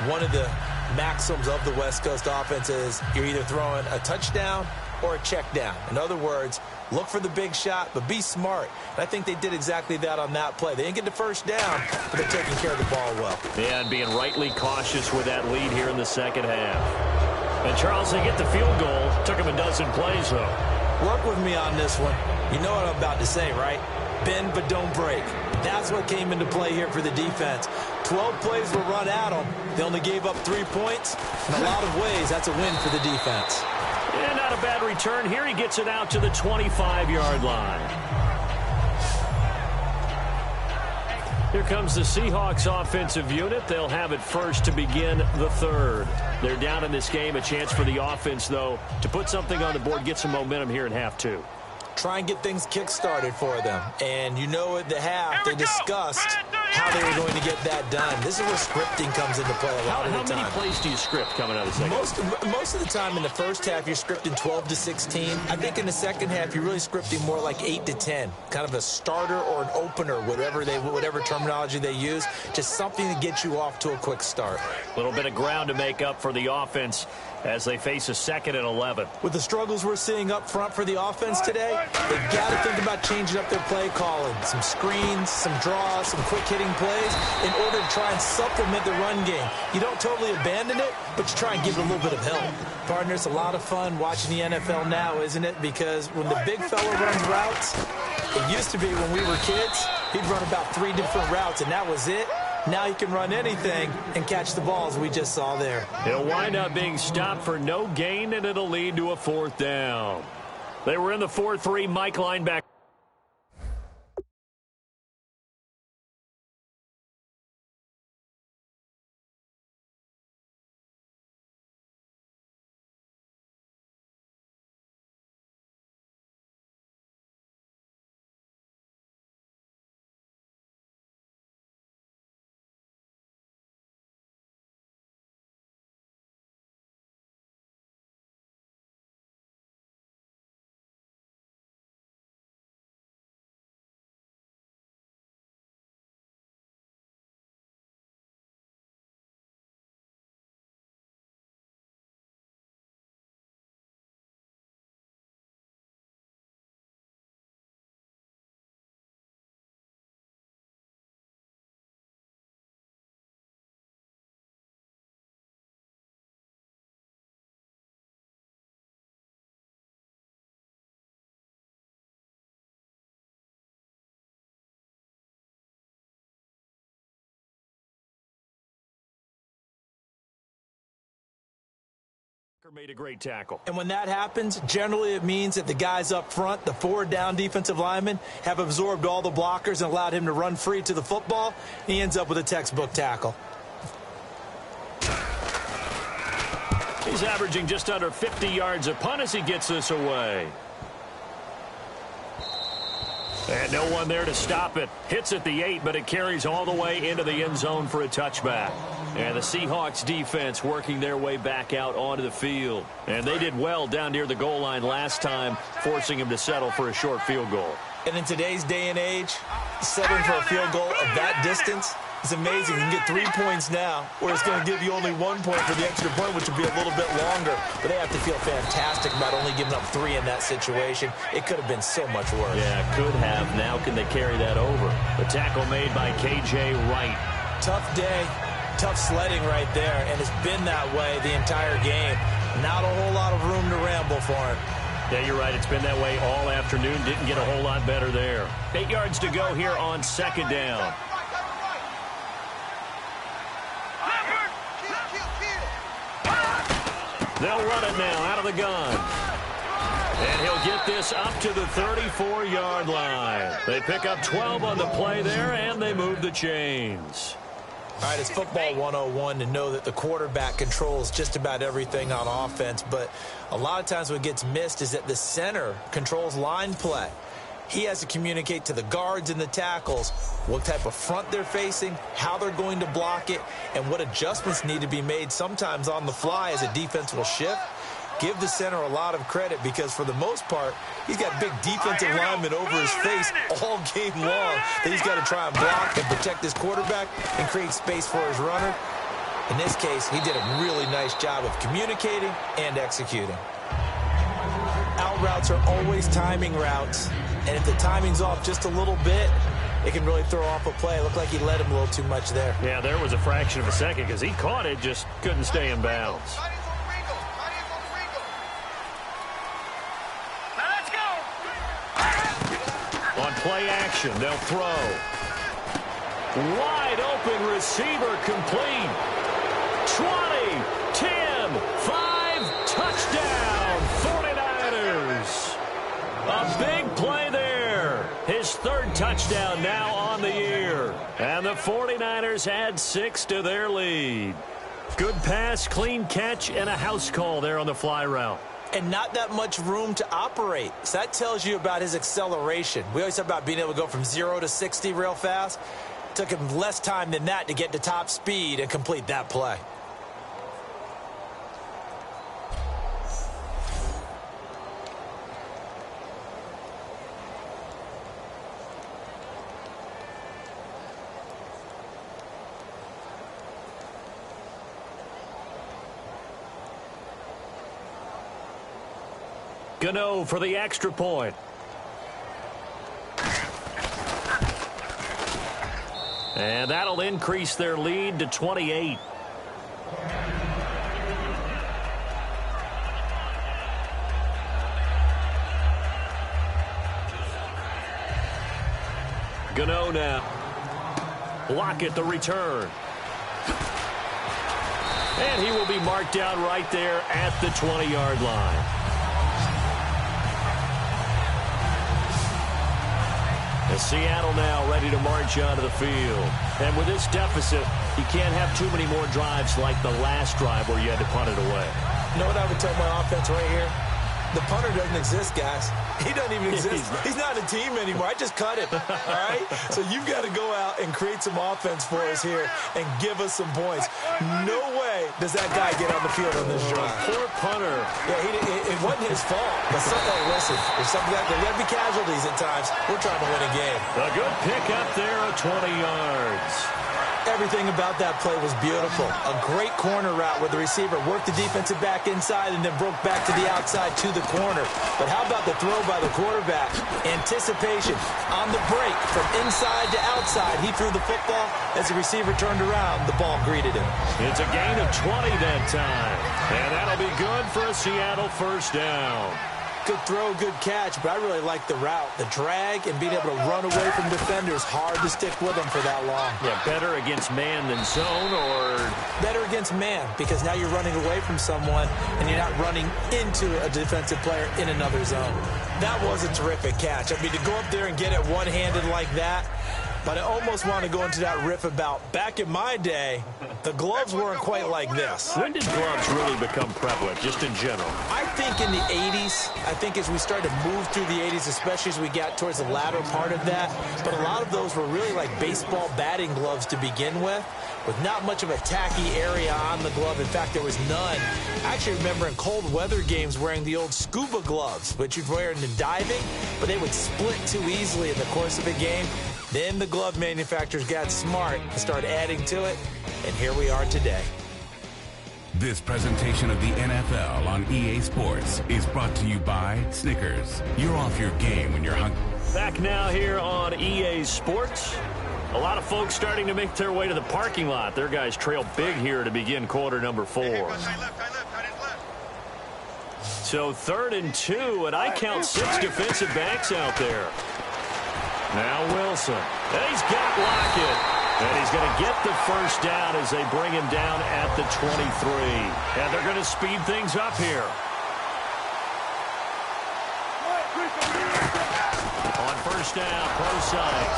one of the maxims of the West Coast offense is you're either throwing a touchdown or a check down. In other words, look for the big shot, but be smart. And I think they did exactly that on that play. They didn't get the first down, but they're taking care of the ball well. And being rightly cautious with that lead here in the second half. And Charles, they get the field goal. Took them a dozen plays, though. Work with me on this one. You know what I'm about to say, right? Bend but don't break. That's what came into play here for the defense. 12 plays were run at them. They only gave up 3 points. In a lot of ways, that's a win for the defense. And not a bad return. Here he gets it out to the 25-yard line. Here comes the Seahawks offensive unit. They'll have it first to begin the 3rd. They're down in this game. A chance for the offense, though, to put something on the board, get some momentum here in half 2. Try and get things kick-started for them. And you know at the half, they discussed how they were going to get that done. This is where scripting comes into play a lot of the time. How many plays do you script coming out of the second? Most of the time in the first half, you're scripting 12 to 16. I think in the second half, you're really scripting more like 8 to 10. Kind of a starter or an opener, whatever terminology they use. Just something to get you off to a quick start. A little bit of ground to make up for the offense as they face a 2nd and 11. With the struggles we're seeing up front for the offense today, they've got to think about changing up their play calling. Some screens, some draws, some quick-hitting plays in order to try and supplement the run game. You don't totally abandon it, but you try and give it a little bit of help. Partner, it's a lot of fun watching the NFL now, isn't it? Because when the big fella runs routes, it used to be when we were kids, he'd run about 3 different routes, and that was it. Now he can run anything and catch the balls we just saw there. It'll wind up being stopped for no gain, and it'll lead to a 4th down. They were in the 4-3 Mike linebacker. Made a great tackle. And when that happens, generally it means that the guys up front, the 4 down defensive linemen, have absorbed all the blockers and allowed him to run free to the football. He ends up with a textbook tackle. He's averaging just under 50 yards a punt as he gets this away. And no one there to stop it. Hits at the 8, but it carries all the way into the end zone for a touchback. And the Seahawks defense working their way back out onto the field. And they did well down near the goal line last time, forcing him to settle for a short field goal. And in today's day and age, settling for a field goal of that distance is amazing. You can get 3 points now, where it's going to give you only 1 point for the extra point, which would be a little bit longer. But they have to feel fantastic about only giving up 3 in that situation. It could have been so much worse. Yeah, could have. Now can they carry that over? The tackle made by K.J. Wright. Tough day, tough sledding right there, and it's been that way the entire game. Not a whole lot of room to ramble for him. Yeah, you're right. It's been that way all afternoon. Didn't get a whole lot better there. 8 yards to go here on 2nd down. They'll run it now out of the gun. And he'll get this up to the 34-yard line. They pick up 12 on the play there, and they move the chains. All right, it's football 101 to know that the quarterback controls just about everything on offense, but a lot of times what gets missed is that the center controls line play. He has to communicate to the guards and the tackles what type of front they're facing, how they're going to block it, and what adjustments need to be made sometimes on the fly as a defense will shift. Give the center a lot of credit because, for the most part, he's got big defensive linemen over his face all game long that he's got to try and block and protect his quarterback and create space for his runner. In this case, he did a really nice job of communicating and executing. Out routes are always timing routes, and if the timing's off just a little bit, it can really throw off a play. It looked like he led him a little too much there. Yeah, there was a fraction of a second because he caught it, just couldn't stay in bounds. On play action, they'll throw. Wide open receiver complete. 20, 10, 5, touchdown, 49ers. A big play there. His third touchdown now on the year. And the 49ers add 6 to their lead. Good pass, clean catch, and a house call there on the fly route. And not that much room to operate. So that tells you about his acceleration. We always talk about being able to go from 0 to 60 real fast. It took him less time than that to get to top speed and complete that play. Gano for the extra point. And that'll increase their lead to 28. Gano now. Lockett the return. And he will be marked down right there at the 20-yard line. As Seattle now ready to march onto the field. And with this deficit, you can't have too many more drives like the last drive where you had to punt it away. You know what I would tell my offense right here? The punter doesn't exist, guys. He doesn't even exist. He's not a team anymore. I just cut him, all right? So you've got to go out and create some offense for us here and give us some points. No way does that guy get on the field on this drive. Poor punter. Yeah, it wasn't his fault. But listen, there's something that there got to be casualties at times. We're trying to win a game. A good pick up there at 20 yards. Everything about that play was beautiful. A great corner route where the receiver worked the defensive back inside and then broke back to the outside to the corner. But how about the throw by the quarterback? Anticipation on the break from inside to outside. He threw the football. As the receiver turned around, the ball greeted him. It's a gain of 20 that time. And that'll be good for a Seattle first down. Good throw, good catch, but I really like the route. The drag and being able to run away from defenders, hard to stick with them for that long. Yeah, better against man than zone, or? Better against man, because now you're running away from someone and you're not running into a defensive player in another zone. That was a terrific catch. I mean, to go up there and get it one-handed like that, but I almost want to go into that riff about back in my day, the gloves weren't quite like this. When did gloves really become prevalent, just in general? I think in the 80s. I think as we started to move through the 80s, especially as we got towards the latter part of that. But a lot of those were really like baseball batting gloves to begin with not much of a tacky area on the glove. In fact, there was none. I actually remember in cold weather games wearing the old scuba gloves, which you'd wear in diving, but they would split too easily in the course of a game. Then the glove manufacturers got smart and started adding to it, and here we are today. This presentation of the NFL on EA Sports is brought to you by Snickers. You're off your game when you're hungry. Back now here on EA Sports. A lot of folks starting to make their way to the parking lot. Their guys trail big here to begin quarter number 4. So 3rd and 2, and I count 6 defensive backs out there. Now Wilson. And he's got Lockett. And he's going to get the first down as they bring him down at the 23. And they're going to speed things up here. On first down, Prosite.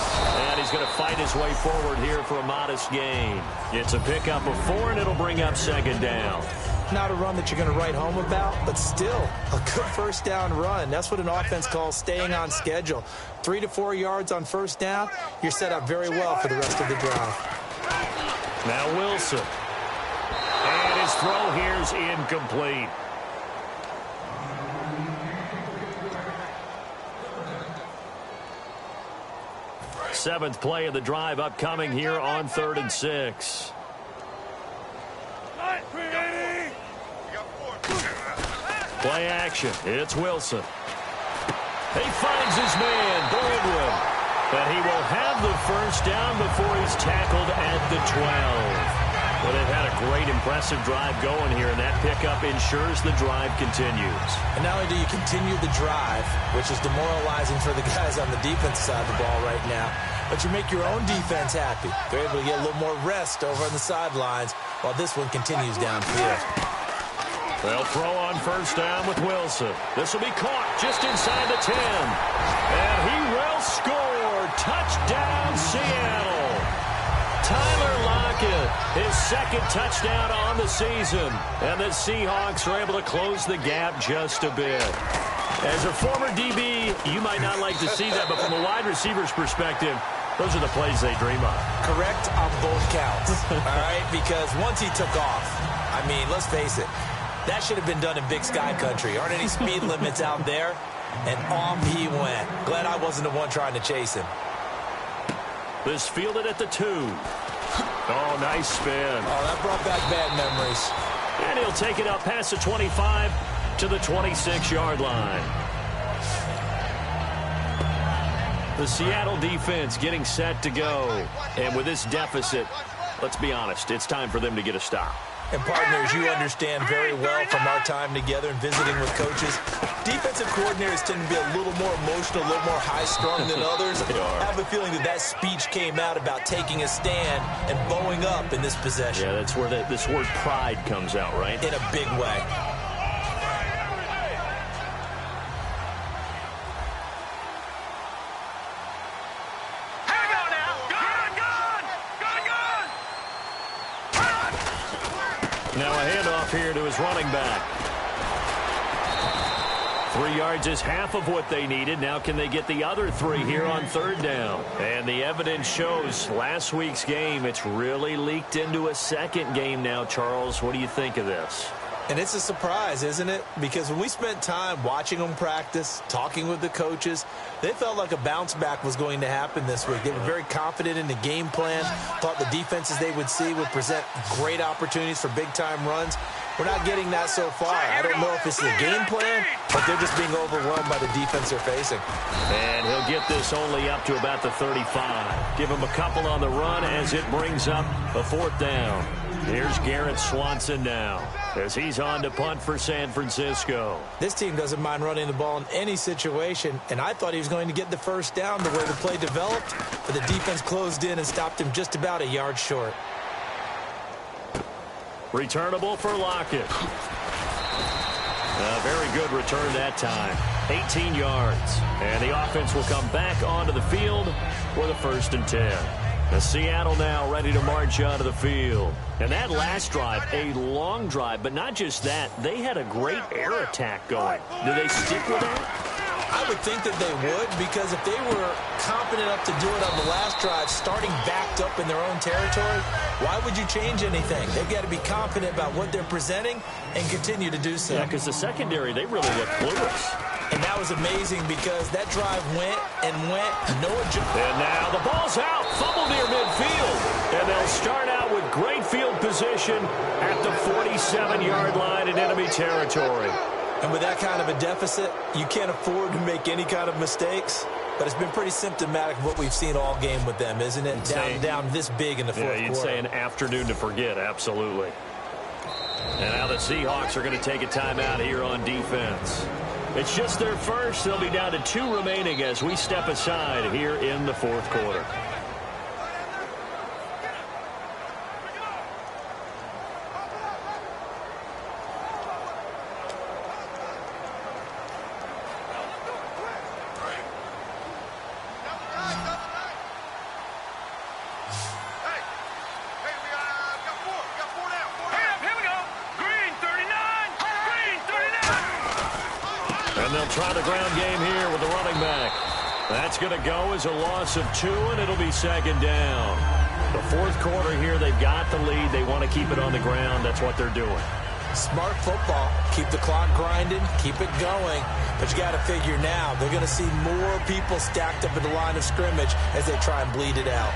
And he's going to fight his way forward here for a modest gain. It's a pickup of 4, and it'll bring up 2nd down. Not a run that you're going to write home about, but still a good first down run. That's what an offense calls staying on schedule. 3 to 4 yards on first down, you're set up very well for the rest of the drive. Now Wilson. And his throw here is incomplete. Seventh play of the drive upcoming here on 3rd and 6. Play action. It's Wilson. He finds his man, Baldwin. And he will have the first down before he's tackled at the 12. Well, they've had a great, impressive drive going here, and that pickup ensures the drive continues. And not only do you continue the drive, which is demoralizing for the guys on the defense side of the ball right now, but you make your own defense happy. They're able to get a little more rest over on the sidelines while this one continues downfield. They'll throw on first down with Wilson. This will be caught just inside the 10. And he will score. Touchdown, Seattle. Tyler Lockett, his second touchdown on the season. And the Seahawks are able to close the gap just a bit. As a former DB, you might not like to see that, but from a wide receiver's perspective, those are the plays they dream of. Correct on both counts, all right? Because once he took off, I mean, let's face it, that should have been done in Big Sky Country. Aren't any speed limits out there? And off he went. Glad I wasn't the one trying to chase him. This fielded at the 2. Oh, nice spin. Oh, that brought back bad memories. And he'll take it up past the 25 to the 26-yard line. The Seattle defense getting set to go. And with this deficit, let's be honest, it's time for them to get a stop. And partners, you understand very well from our time together and visiting with coaches, defensive coordinators tend to be a little more emotional, a little more high-strung than others. I have a feeling that speech came out about taking a stand and bowing up in this possession. Yeah, that's where this word pride comes out, right? In a big way. Now a handoff here to his running back. 3 yards is half of what they needed. Now can they get the other 3 here on 3rd down? And the evidence shows last week's game, it's really leaked into a second game now, Charles. What do you think of this? And it's a surprise, isn't it? Because when we spent time watching them practice, talking with the coaches, they felt like a bounce back was going to happen this week. They were very confident in the game plan, thought the defenses they would see would present great opportunities for big-time runs. We're not getting that so far. I don't know if it's the game plan, but they're just being overwhelmed by the defense they're facing. And he'll get this only up to about the 35. Give him a couple on the run as it brings up a 4th down. Here's Garrett Swanson now as he's on to punt for San Francisco. This team doesn't mind running the ball in any situation, and I thought he was going to get the first down the way the play developed, but the defense closed in and stopped him just about a yard short. Returnable for Lockett. A very good return that time. 18 yards. And the offense will come back onto the field for the 1st and 10. The Seattle now ready to march onto the field. And that last drive, a long drive, but not just that. They had a great air attack going. Do they stick with that? I would think that they would, because if they were competent enough to do it on the last drive, starting backed up in their own territory, why would you change anything? They've got to be confident about what they're presenting and continue to do so. Yeah, because the secondary, they really look clueless. And that was amazing because that drive went and went. And now the ball's out. Fumble near midfield. And they'll start out with great field position at the 47-yard line in enemy territory. And with that kind of a deficit, you can't afford to make any kind of mistakes. But it's been pretty symptomatic of what we've seen all game with them, isn't it? Down this big in the fourth quarter. Yeah, you'd say an afternoon to forget, absolutely. And now the Seahawks are going to take a timeout here on defense. It's just their first. They'll be down to 2 remaining as we step aside here in the fourth quarter. Here we go. Green 30. And they'll try the ground game here with the running back. That's going to go as a loss of 2, and it'll be second down. The fourth quarter here, they've got the lead. They want to keep it on the ground. That's what they're doing. Smart football. Keep the clock grinding. Keep it going. But you got to figure now, they're going to see more people stacked up in the line of scrimmage as they try and bleed it out.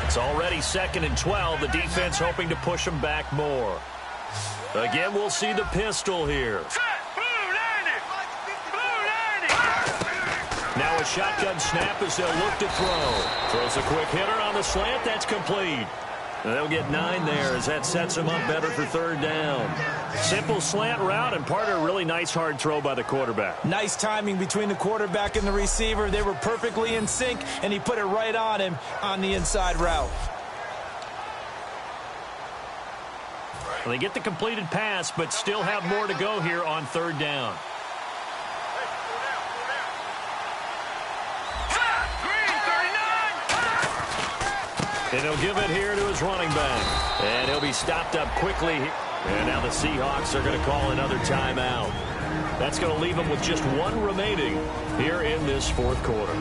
It's already 2nd and 12. The defense hoping to push them back more. Again, we'll see the pistol here. Now a shotgun snap as they'll look to throw. Throws a quick hitter on the slant. That's complete. And they'll get 9 there as that sets them up better for third down. Simple slant route and part of a really nice hard throw by the quarterback. Nice timing between the quarterback and the receiver. They were perfectly in sync, and he put it right on him on the inside route. Well, they get the completed pass, but still have more to go here on third down. And he'll give it here to his running back. And he'll be stopped up quickly. And now the Seahawks are going to call another timeout. That's going to leave them with just 1 remaining here in this fourth quarter.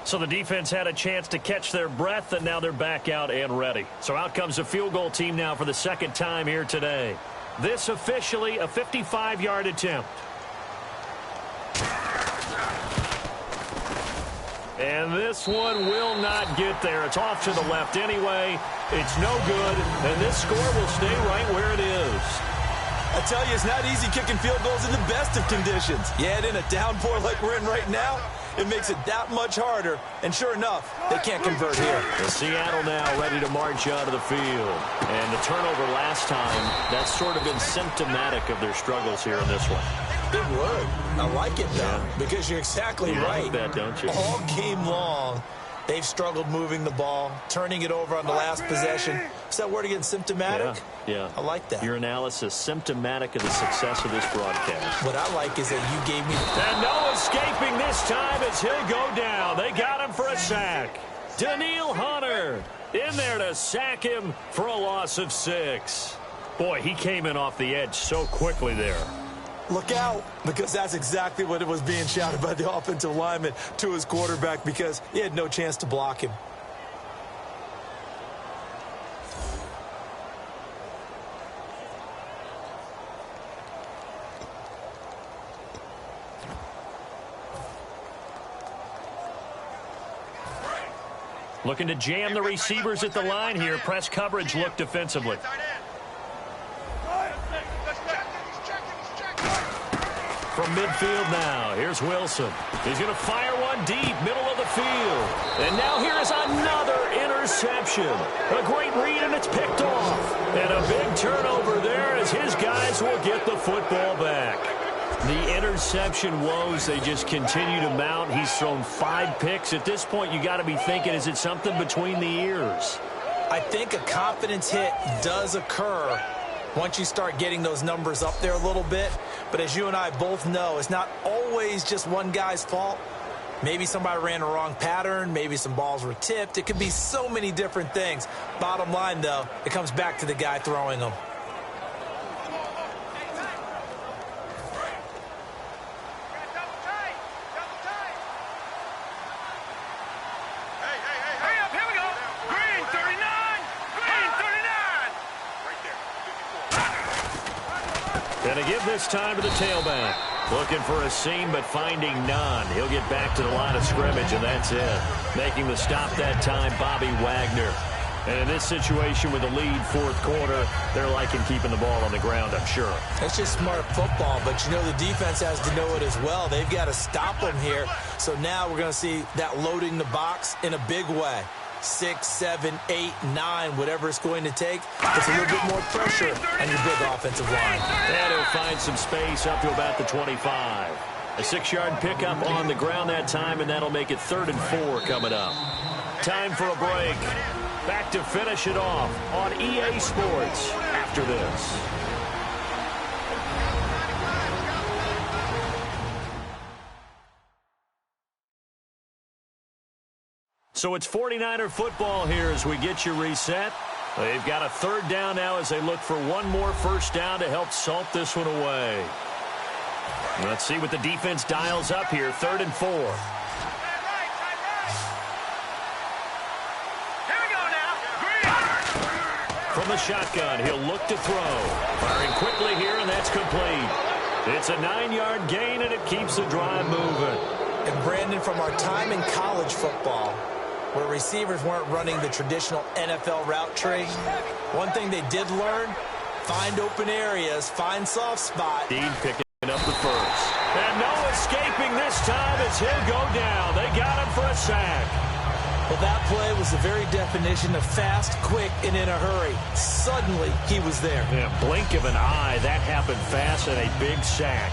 So the defense had a chance to catch their breath, and now they're back out and ready. So out comes the field goal team now for the second time here today. This officially a 55-yard attempt. And this one will not get there. It's off to the left anyway. It's no good, and this score will stay right where it is. I tell you, it's not easy kicking field goals in the best of conditions. Yeah, in a downpour like we're in right now, it makes it that much harder. And sure enough, they can't convert here. The Seattle now ready to march out of the field. And the turnover last time, that's sort of been symptomatic of their struggles here in this one. It would. I like it, though, because you're exactly right. You like that, don't you? All game long, they've struggled moving the ball, turning it over on the last possession. Is that word again, symptomatic? Yeah. I like that. Your analysis, symptomatic of the success of this broadcast. What I like is that you gave me... And no escaping this time as he'll go down. They got him for a sack. Daniil Hunter in there to sack him for a loss of 6. Boy, he came in off the edge so quickly there. Look out, because that's exactly what it was being shouted by the offensive lineman to his quarterback because he had no chance to block him. Looking to jam the receivers at the line here. Press coverage look defensively. From midfield now, here's Wilson. He's going to fire one deep, middle of the field. And now here's another interception. A great read, and it's picked off. And a big turnover there as his guys will get the football back. The interception woes, they just continue to mount. He's thrown 5 picks. At this point, you got to be thinking, is it something between the ears? I think a confidence hit does occur once you start getting those numbers up there a little bit. But as you and I both know, it's not always just one guy's fault. Maybe somebody ran a wrong pattern. Maybe some balls were tipped. It could be so many different things. Bottom line, though, it comes back to the guy throwing them. Going to give this time to the tailback. Looking for a seam, but finding none. He'll get back to the line of scrimmage, and that's it. Making the stop that time, Bobby Wagner. And in this situation with the lead fourth quarter, they're liking keeping the ball on the ground, I'm sure. That's just smart football, but you know the defense has to know it as well. They've got to stop them here. So now we're going to see that loading the box in a big way. 6, 7, 8, 9, whatever it's going to take. It's a little bit more pressure on your big offensive line. And he'll find some space up to about the 25. A 6-yard pickup on the ground that time, and that'll make it 3rd and 4 coming up. Time for a break. Back to finish it off on EA Sports after this. So it's 49er football here as we get you reset. They've got a third down now as they look for one more first down to help salt this one away. Let's see what the defense dials up here. 3rd and 4. From the shotgun, he'll look to throw. Firing quickly here, and that's complete. It's a 9-yard gain, and it keeps the drive moving. And Brandon, from our time in college football, where receivers weren't running the traditional NFL route tree, one thing they did learn, find open areas, find soft spot. Dean picking up the first. And no escaping this time as he'll go down. They got him for a sack. Well, that play was the very definition of fast, quick, and in a hurry. Suddenly, he was there. In a blink of an eye, that happened fast and a big sack.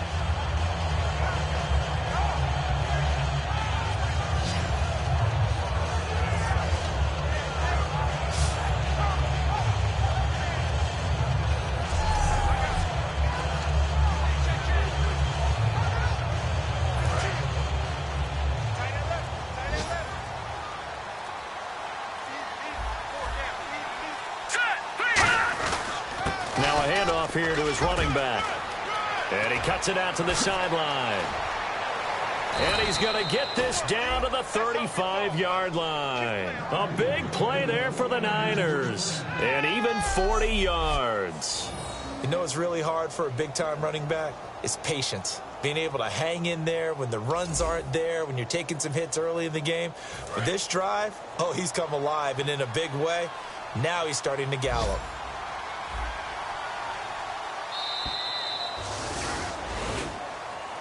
Now a handoff here to his running back. And he cuts it out to the sideline. And he's going to get this down to the 35-yard line. A big play there for the Niners. And even 40 yards. You know what's really hard for a big-time running back? It's patience. Being able to hang in there when the runs aren't there, when you're taking some hits early in the game. With this drive, oh, he's come alive and in a big way. Now he's starting to gallop.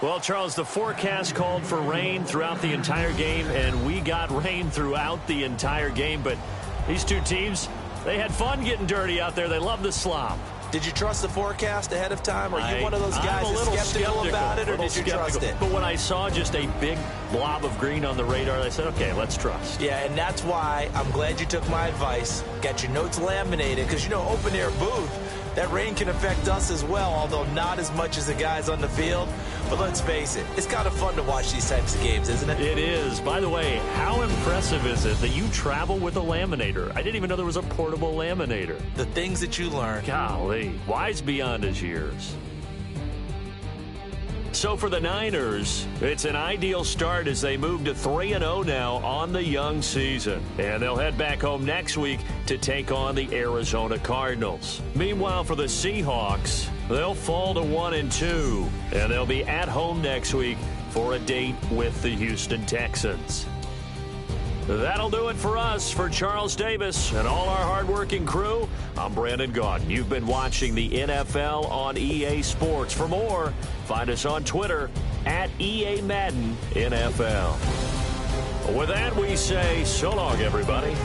Well, Charles, the forecast called for rain throughout the entire game, and we got rain throughout the entire game. But these two teams, they had fun getting dirty out there. They love the slop. Did you trust the forecast ahead of time? Are you one of those guys that's skeptical about it, or did you trust it? But when I saw just a big blob of green on the radar, I said, okay, let's trust. Yeah, and that's why I'm glad you took my advice. Got your notes laminated, because, you know, open-air booth, that rain can affect us as well, although not as much as the guys on the field. But let's face it, it's kind of fun to watch these types of games, isn't it? It is. By the way, how impressive is it that you travel with a laminator? I didn't even know there was a portable laminator. The things that you learn. Golly, wise beyond his years. So for the Niners, it's an ideal start as they move to 3-0 now on the young season. And they'll head back home next week to take on the Arizona Cardinals. Meanwhile, for the Seahawks, they'll fall to 1-2, and they'll be at home next week for a date with the Houston Texans. That'll do it for us. For Charles Davis and all our hardworking crew, I'm Brandon Gaudin. You've been watching the NFL on EA Sports. For more, find us on Twitter at EA Madden NFL. With that, we say so long, everybody.